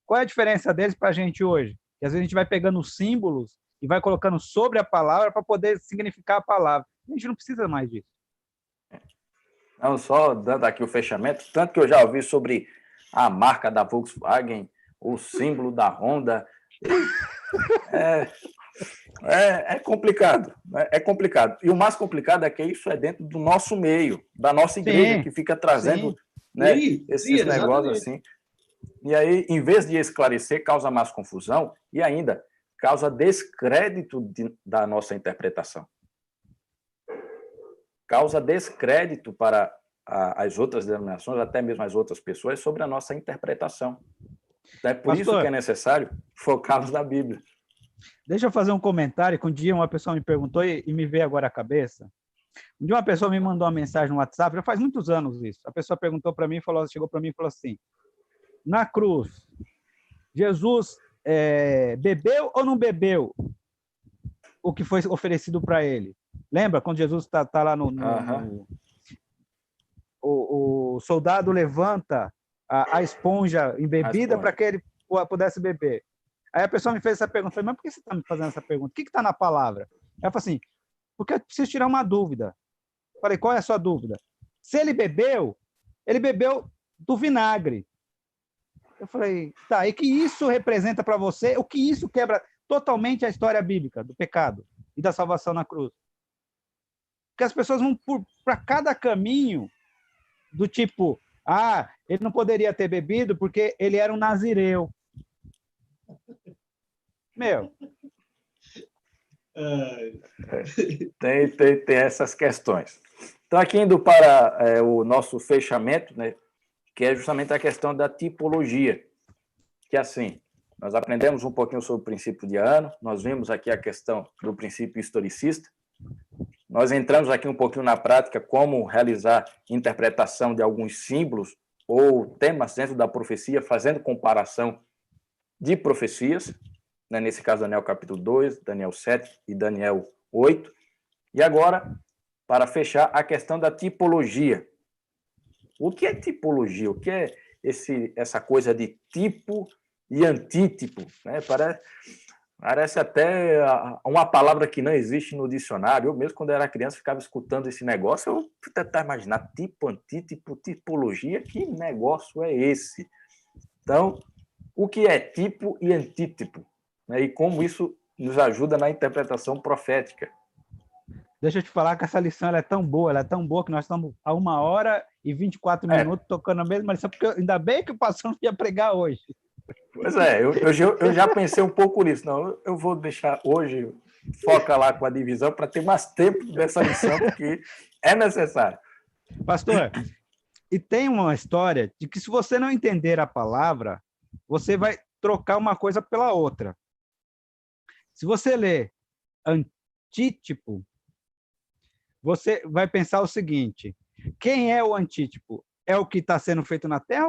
Qual é a diferença deles para a gente hoje? Que às vezes a gente vai pegando os símbolos e vai colocando sobre a palavra para poder significar a palavra. A gente não precisa mais disso. Não, só dando aqui o fechamento, tanto que eu já ouvi sobre a marca da Volkswagen, o símbolo da Honda. É complicado, né? É complicado. E o mais complicado é que isso é dentro do nosso meio, da nossa igreja, que fica trazendo né, esses negócios assim. E aí, em vez de esclarecer, causa mais confusão e ainda causa descrédito da nossa interpretação. Causa descrédito para as outras denominações, até mesmo as outras pessoas, sobre a nossa interpretação. É por isso que é necessário focar na Bíblia. Deixa eu fazer um comentário, que um dia uma pessoa me perguntou e me veio agora à cabeça. Um dia uma pessoa me mandou uma mensagem no WhatsApp, já faz muitos anos isso. A pessoa perguntou para mim, chegou para mim e falou assim, na cruz, Jesus bebeu ou não bebeu o que foi oferecido para ele? Lembra quando Jesus está lá o soldado levanta a esponja embebida para que ele pudesse beber. Aí a pessoa me fez essa pergunta, eu falei, mas por que você está me fazendo essa pergunta? O que está na palavra? Ela falou assim, porque eu preciso tirar uma dúvida. Eu falei, qual é a sua dúvida? Se ele bebeu do vinagre. Eu falei, tá, e que isso representa para você? O que isso quebra totalmente a história bíblica do pecado e da salvação na cruz? Porque as pessoas vão para cada caminho do tipo, ele não poderia ter bebido porque ele era um nazireu. Meu. Tem essas questões. Então, aqui indo para o nosso fechamento, né, que é justamente a questão da tipologia, que assim, nós aprendemos um pouquinho sobre o princípio de ano, nós vimos aqui a questão do princípio historicista, nós entramos aqui um pouquinho na prática como realizar interpretação de alguns símbolos ou temas dentro da profecia, fazendo comparação de profecias, né? Nesse caso Daniel capítulo 2, Daniel 7 e Daniel 8. E agora, para fechar, a questão da tipologia. O que é tipologia? O que é essa coisa de tipo e antítipo, né? Parece até uma palavra que não existe no dicionário. Eu mesmo, quando era criança, ficava escutando esse negócio, eu tentava imaginar tipo, antítipo, tipologia, que negócio é esse? Então, o que é tipo e antítipo, né? E como isso nos ajuda na interpretação profética. Deixa eu te falar que essa lição ela é tão boa que nós estamos a 1h24 tocando a mesma lição, porque ainda bem que o pastor não ia pregar hoje. Pois é, eu já pensei um pouco nisso. Não, eu vou deixar hoje, foca lá com a divisão, para ter mais tempo dessa lição, porque é necessário. Pastor, e tem uma história de que se você não entender a palavra, você vai trocar uma coisa pela outra. Se você ler antítipo, você vai pensar o seguinte: quem é o antítipo? É o que está sendo feito na Terra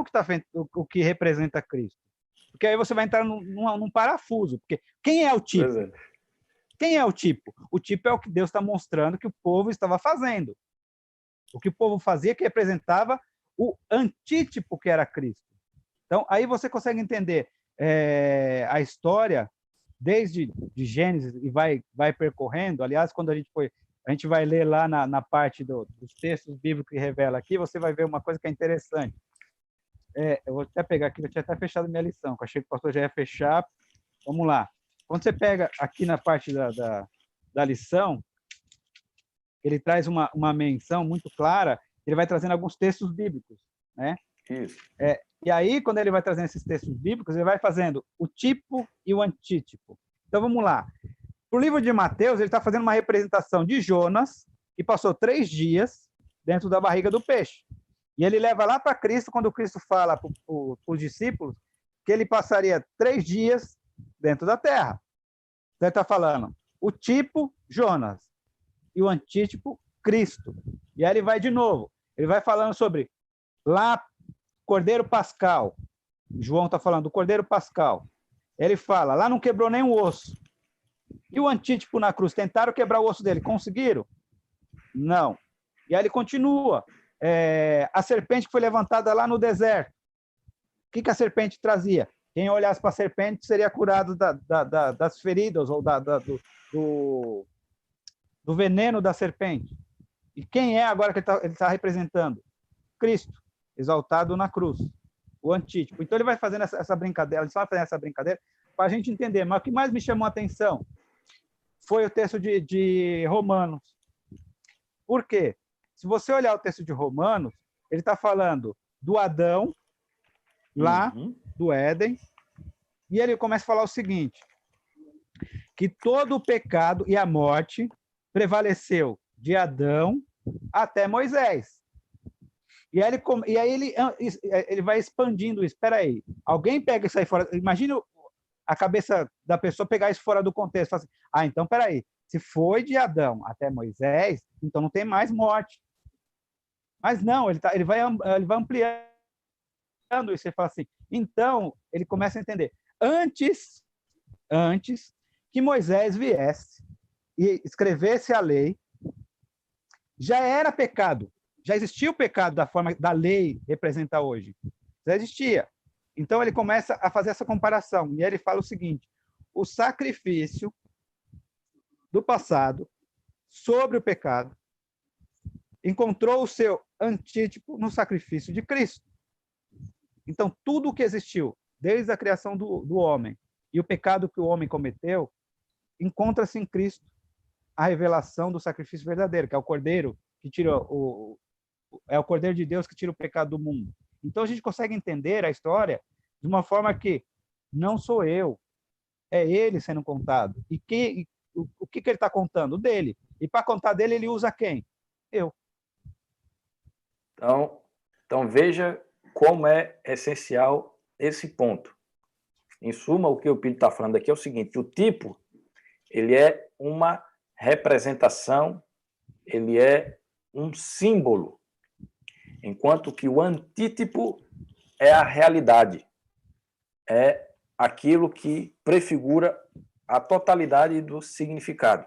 ou o que representa Cristo? Porque aí você vai entrar num parafuso. Porque quem é o tipo? Pois é. Quem é o tipo? O tipo é o que Deus está mostrando que o povo estava fazendo. O que o povo fazia que representava o antítipo que era Cristo. Então, aí você consegue entender a história desde de Gênesis e vai percorrendo. Aliás, quando a gente vai ler lá na parte dos textos bíblicos que revela aqui, você vai ver uma coisa que é interessante. Eu vou até pegar aqui, eu tinha até fechado minha lição, que eu achei que o pastor já ia fechar. Vamos lá. Quando você pega aqui na parte da lição, ele traz uma menção muito clara, ele vai trazendo alguns textos bíblicos, né? Isso. E aí, quando ele vai trazendo esses textos bíblicos, ele vai fazendo o tipo e o antítipo. Então, vamos lá. O livro de Mateus, ele está fazendo uma representação de Jonas, que passou 3 dias dentro da barriga do peixe. E ele leva lá para Cristo, quando Cristo fala para os discípulos, que ele passaria 3 dias dentro da terra. Então, ele está falando o tipo, Jonas, e o antítipo, Cristo. E aí ele vai de novo. Ele vai falando sobre lá, Cordeiro Pascal. João está falando do Cordeiro Pascal. Ele fala, lá não quebrou nem um osso. E o antítipo na cruz, tentaram quebrar o osso dele, conseguiram? Não. E aí ele continua. A serpente que foi levantada lá no deserto. O que a serpente trazia? Quem olhasse para a serpente seria curado das feridas ou do veneno da serpente. E quem é agora que ele está representando? Cristo, exaltado na cruz, o antítipo. Então ele vai fazendo essa brincadeira, ele só vai fazendo essa brincadeira para a gente entender. Mas o que mais me chamou a atenção foi o texto de Romanos. Por quê? Se você olhar o texto de Romanos, ele está falando do Adão, lá do Éden, e ele começa a falar o seguinte, que todo o pecado e a morte prevaleceu de Adão até Moisés. E aí ele vai expandindo isso. Espera aí, alguém pega isso aí fora, imagina a cabeça da pessoa pegar isso fora do contexto, fala assim, então, espera aí, se foi de Adão até Moisés, então não tem mais morte. Mas não, ele vai ampliando isso, ele fala assim, então, ele começa a entender, antes que Moisés viesse e escrevesse a lei, já era pecado, já existia o pecado da forma da lei representa hoje, já existia. Então, ele começa a fazer essa comparação, e ele fala o seguinte, o sacrifício do passado sobre o pecado encontrou o seu antítipo no sacrifício de Cristo. Então, tudo o que existiu, desde a criação do homem e o pecado que o homem cometeu, encontra-se em Cristo a revelação do sacrifício verdadeiro, que é o Cordeiro que tira é o Cordeiro de Deus que tira o pecado do mundo. Então, a gente consegue entender a história de uma forma que não sou eu, é ele sendo contado. E o que ele está contando? Dele. E para contar dele, ele usa quem? Eu. Então, veja como é essencial esse ponto. Em suma, o que o Pedro está falando aqui é o seguinte, o tipo, ele é uma representação, ele é um símbolo, enquanto que o antítipo é a realidade, é aquilo que prefigura a totalidade do significado.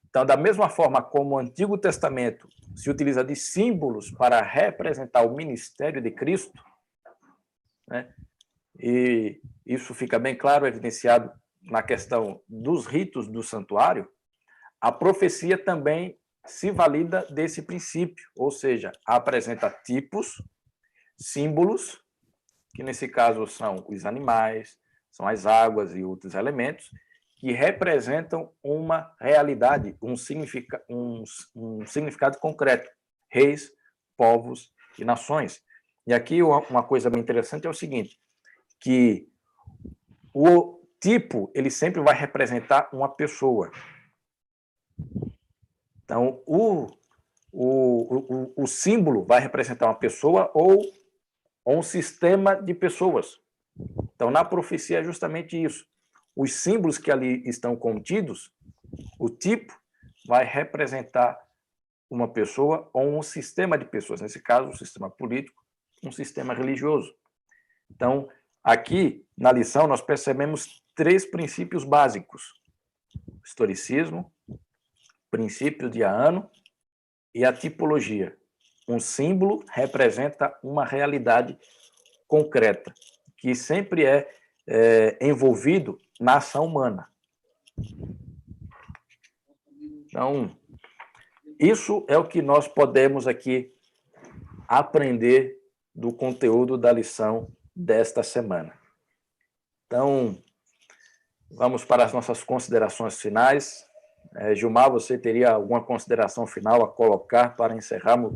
Então, da mesma forma como o Antigo Testamento se utiliza de símbolos para representar o ministério de Cristo, né, e isso fica bem claro, evidenciado na questão dos ritos do santuário, a profecia também se valida desse princípio, ou seja, apresenta tipos, símbolos, que nesse caso são os animais, são as águas e outros elementos, que representam uma realidade, um significado concreto, reis, povos e nações. E aqui uma coisa bem interessante é o seguinte, que o tipo, ele sempre vai representar uma pessoa. Então, o símbolo vai representar uma pessoa ou um sistema de pessoas. Então, na profecia é justamente isso. Os símbolos que ali estão contidos, o tipo vai representar uma pessoa ou um sistema de pessoas. Nesse caso, um sistema político, um sistema religioso. Então, aqui, na lição, nós percebemos 3 princípios básicos. Historicismo, princípio de ano e a tipologia. Um símbolo representa uma realidade concreta, que sempre é envolvido na ação humana. Então, isso é o que nós podemos aqui aprender do conteúdo da lição desta semana. Então, vamos para as nossas considerações finais. Gilmar, você teria alguma consideração final a colocar para encerrarmos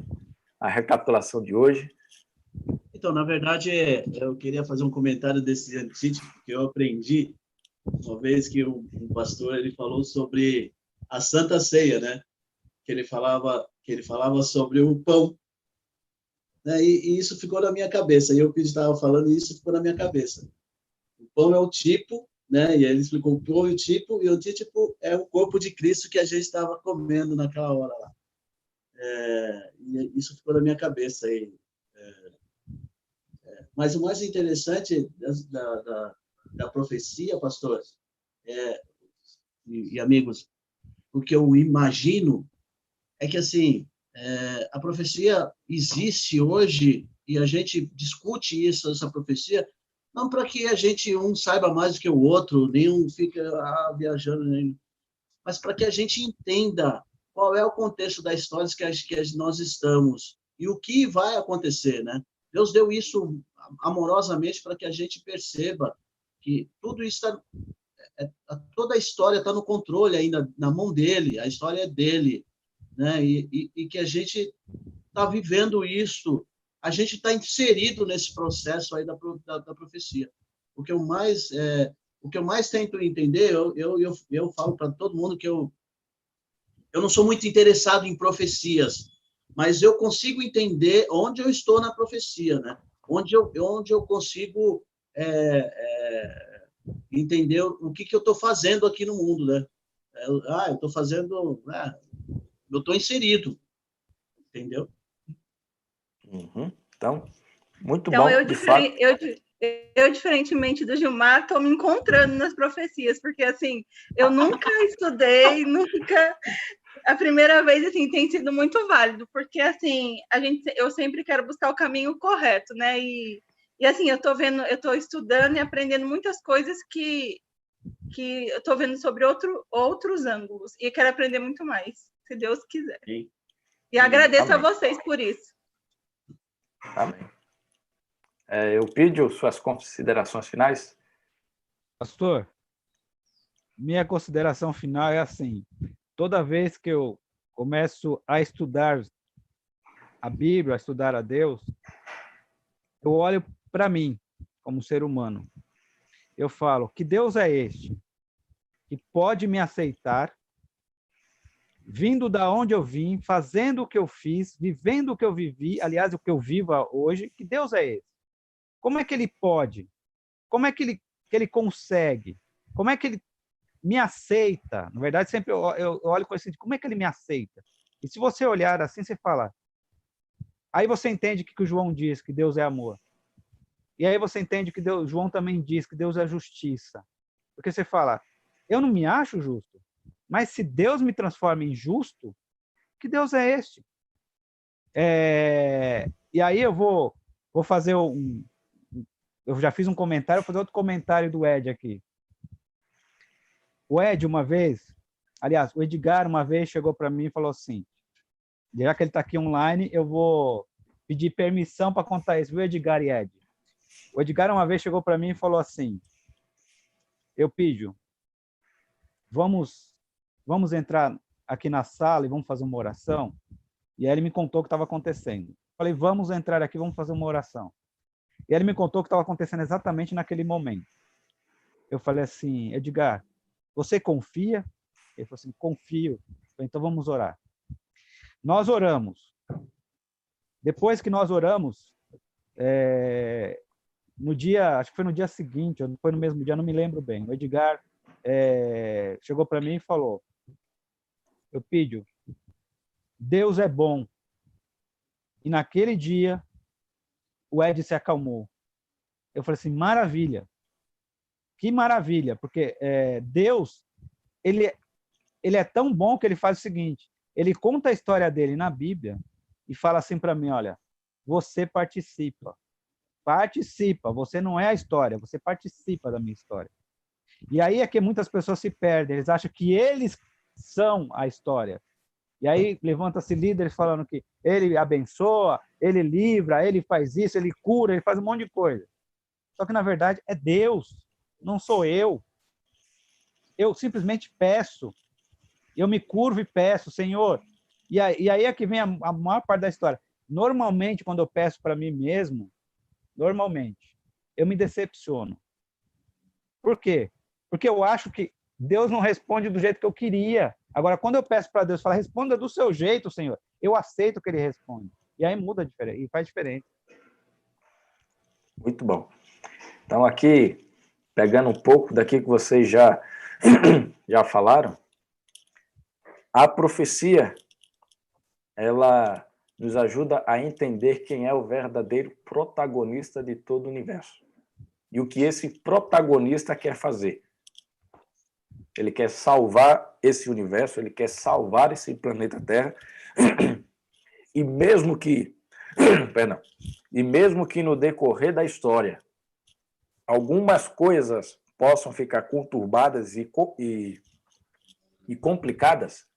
a recapitulação de hoje? Então, na verdade, eu queria fazer um comentário desse antídoto que eu aprendi uma vez que um pastor ele falou sobre a Santa Ceia, né? Que ele falava sobre o pão, né? E isso ficou na minha cabeça. E eu que estava falando isso ficou na minha cabeça. O pão é o tipo, né? E ele explicou o pão e o antítipo é o corpo de Cristo que a gente estava comendo naquela hora lá. E isso ficou na minha cabeça aí. Mas o mais interessante da profecia, pastor, e amigos, o que eu imagino é que assim a profecia existe hoje e a gente discute essa profecia não para que a gente um saiba mais do que o outro, nenhum fica viajando, mas para que a gente entenda qual é o contexto da história que nós estamos e o que vai acontecer, né? Deus deu isso amorosamente para que a gente perceba que tudo isso toda a história está no controle ainda, na mão dele, a história é dele, né? E que a gente está vivendo isso, a gente está inserido nesse processo aí da profecia. O que eu mais tento entender, eu falo para todo mundo que eu não sou muito interessado em profecias, mas eu consigo entender onde eu estou na profecia, né? Onde eu consigo entender o que eu estou fazendo aqui no mundo, né? Eu estou fazendo... eu estou inserido, entendeu? Uhum. Então, muito bom, eu, de fato. Eu, diferentemente do Gilmar, estou me encontrando nas profecias, porque, assim, eu nunca estudei, nunca... A primeira vez, assim, tem sido muito válido, porque, assim, eu sempre quero buscar o caminho correto, né? E assim, eu estou estudando e aprendendo muitas coisas que eu estou vendo sobre outros ângulos, e quero aprender muito mais, se Deus quiser. Sim. E agradeço a vocês por isso. Amém. Eupídio, suas considerações finais? Pastor, minha consideração final é assim: toda vez que eu começo a estudar a Bíblia, a estudar a Deus, eu olho para mim, como ser humano. Eu falo, que Deus é este que pode me aceitar, vindo da onde eu vim, fazendo o que eu fiz, vivendo o que eu vivi, aliás, o que eu vivo hoje, que Deus é esse? Como é que ele pode? Como é que ele consegue? Como é que ele me aceita? Na verdade, sempre eu olho com esse, como é que ele me aceita? E se você olhar assim, você fala, aí você entende que o João diz que Deus é amor. E aí você entende que João também diz que Deus é justiça. Porque você fala, eu não me acho justo, mas se Deus me transforma em justo, que Deus é este? E aí eu vou fazer eu já fiz um comentário, vou fazer outro comentário do Ed aqui. O Ed, uma vez, aliás, o Edgar, uma vez, chegou para mim e falou assim, já que ele está aqui online, eu vou pedir permissão para contar isso, viu, Edgar e Ed? O Edgar, uma vez, chegou para mim e falou assim, Eupídio, vamos entrar aqui na sala e vamos fazer uma oração? E aí ele me contou o que estava acontecendo. Falei, vamos entrar aqui, vamos fazer uma oração. E ele me contou o que estava acontecendo exatamente naquele momento. Eu falei assim, Edgar, você confia? Ele falou assim, confio. Falei, então vamos orar. Nós oramos. Depois que nós oramos, no dia, acho que foi no dia seguinte, ou foi no mesmo dia, não me lembro bem, o Edgar chegou para mim e falou, Eupídio, Deus é bom. E naquele dia, o Ed se acalmou. Eu falei assim, maravilha. Que maravilha, porque Deus, ele é tão bom que ele faz o seguinte, ele conta a história dele na Bíblia e fala assim para mim, olha, você participa, você não é a história, você participa da minha história. E aí é que muitas pessoas se perdem, eles acham que eles são a história. E aí levanta-se líderes falando que ele abençoa, ele livra, ele faz isso, ele cura, ele faz um monte de coisa. Só que, na verdade, é Deus, não sou eu. Eu simplesmente peço. Eu me curvo e peço, Senhor. E aí é que vem a maior parte da história. Normalmente, quando eu peço para mim mesmo, eu me decepciono. Por quê? Porque eu acho que Deus não responde do jeito que eu queria. Agora, quando eu peço para Deus, responda do seu jeito, Senhor, eu aceito que ele responde. E aí muda diferente, e faz diferente. Muito bom. Então, aqui, pegando um pouco daqui que vocês já falaram, a profecia, ela nos ajuda a entender quem é o verdadeiro protagonista de todo o universo. E o que esse protagonista quer fazer. Ele quer salvar esse universo, ele quer salvar esse planeta Terra. E mesmo que no decorrer da história algumas coisas possam ficar conturbadas e complicadas,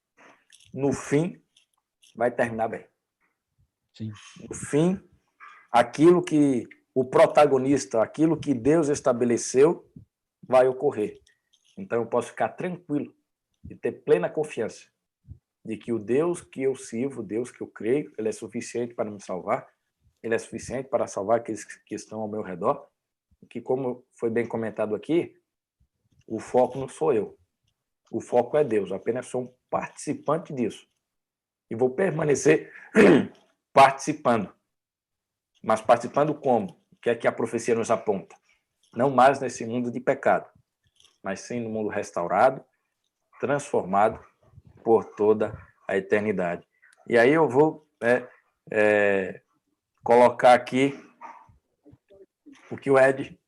no fim vai terminar bem. Sim. No fim, aquilo que o protagonista, aquilo que Deus estabeleceu, vai ocorrer. Então eu posso ficar tranquilo e ter plena confiança de que o Deus que eu sirvo, o Deus que eu creio, ele é suficiente para me salvar, ele é suficiente para salvar aqueles que estão ao meu redor, que, como foi bem comentado aqui, o foco não sou eu, o foco é Deus, eu apenas sou um participante disso. E vou permanecer participando. Mas participando como? O que é que a profecia nos aponta? Não mais nesse mundo de pecado, mas sim no mundo restaurado, transformado por toda a eternidade. E aí eu vou colocar aqui o que o Ed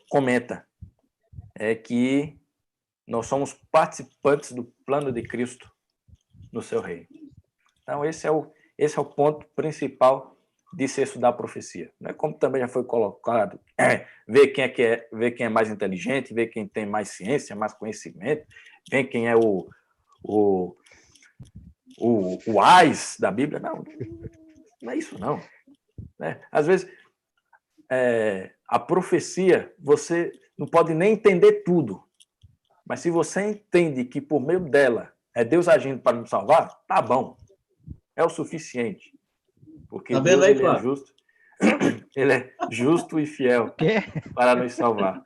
comenta, é que nós somos participantes do plano de Cristo no seu reino. Então, esse é o ponto principal de se estudar a profecia. Como também já foi colocado, ver quem é mais inteligente, ver quem tem mais ciência, mais conhecimento, ver quem é o AIS da Bíblia. Não é isso, não. Às vezes, a profecia, você não pode nem entender tudo, mas se você entende que por meio dela é Deus agindo para nos salvar, tá bom. É o suficiente. Porque tá Deus aí, ele é justo. Ele é justo e fiel para nos salvar.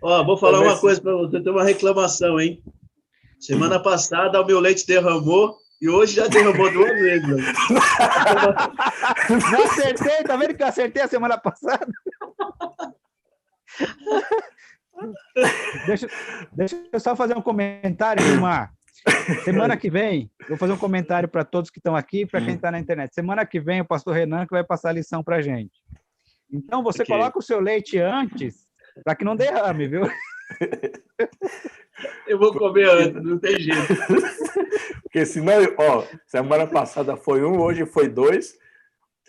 Vou falar uma coisa para você, tem uma reclamação, hein? Semana passada o meu leite derramou e hoje já derramou 2 vezes. Não acertei, tá vendo que eu acertei a semana passada? Deixa eu só fazer um comentário, Gilmar. Semana que vem, vou fazer um comentário para todos que estão aqui e para quem está na internet. Semana que vem, o pastor Renan que vai passar a lição para a gente. Então, você coloca o seu leite antes, para que não derrame, viu? Eu vou comer antes, não tem jeito. Porque senão, semana passada foi 1, hoje foi 2.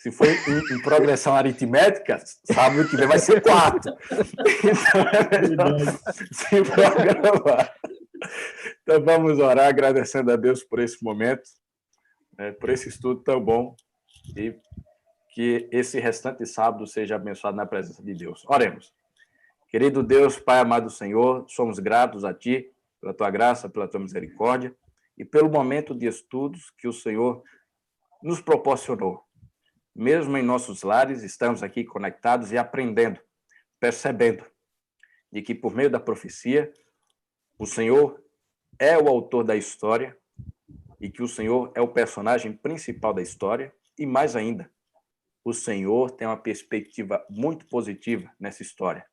Se for em progressão aritmética, sábado que vem vai ser 4. Então é melhor se programar. Então vamos orar agradecendo a Deus por esse momento, por esse estudo tão bom e que esse restante sábado seja abençoado na presença de Deus. Oremos. Querido Deus, Pai amado Senhor, somos gratos a Ti pela Tua graça, pela Tua misericórdia e pelo momento de estudos que o Senhor nos proporcionou. Mesmo em nossos lares, estamos aqui conectados e aprendendo, percebendo de que por meio da profecia, o Senhor é o autor da história e que o Senhor é o personagem principal da história e mais ainda, o Senhor tem uma perspectiva muito positiva nessa história,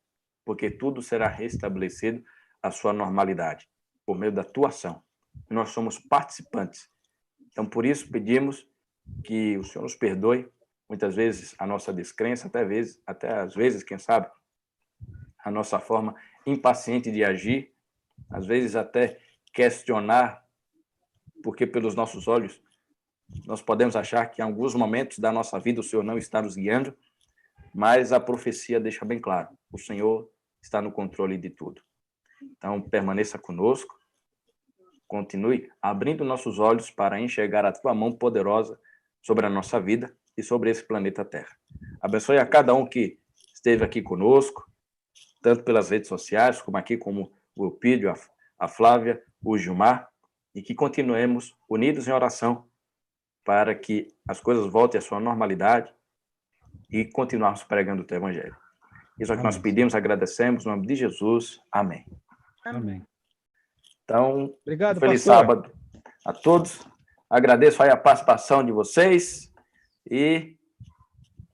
porque tudo será restabelecido à sua normalidade, por meio da tua ação. Nós somos participantes. Então, por isso, pedimos que o Senhor nos perdoe, muitas vezes, a nossa descrença, até às vezes, quem sabe, a nossa forma impaciente de agir, às vezes até questionar, porque pelos nossos olhos nós podemos achar que em alguns momentos da nossa vida o Senhor não está nos guiando, mas a profecia deixa bem claro, o Senhor está no controle de tudo. Então, permaneça conosco, continue abrindo nossos olhos para enxergar a tua mão poderosa sobre a nossa vida e sobre esse planeta Terra. Abençoe a cada um que esteve aqui conosco, tanto pelas redes sociais, como aqui, como o Eupídio, a Flávia, o Gilmar, e que continuemos unidos em oração para que as coisas voltem à sua normalidade e continuarmos pregando o teu evangelho. Isso é o que nós pedimos, agradecemos, em nome de Jesus. Amém. Amém. Então, Obrigado, feliz pastor. sábado a todos. Agradeço aí a participação de vocês e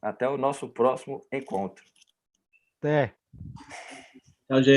até o nosso próximo encontro. Até. Tchau, gente.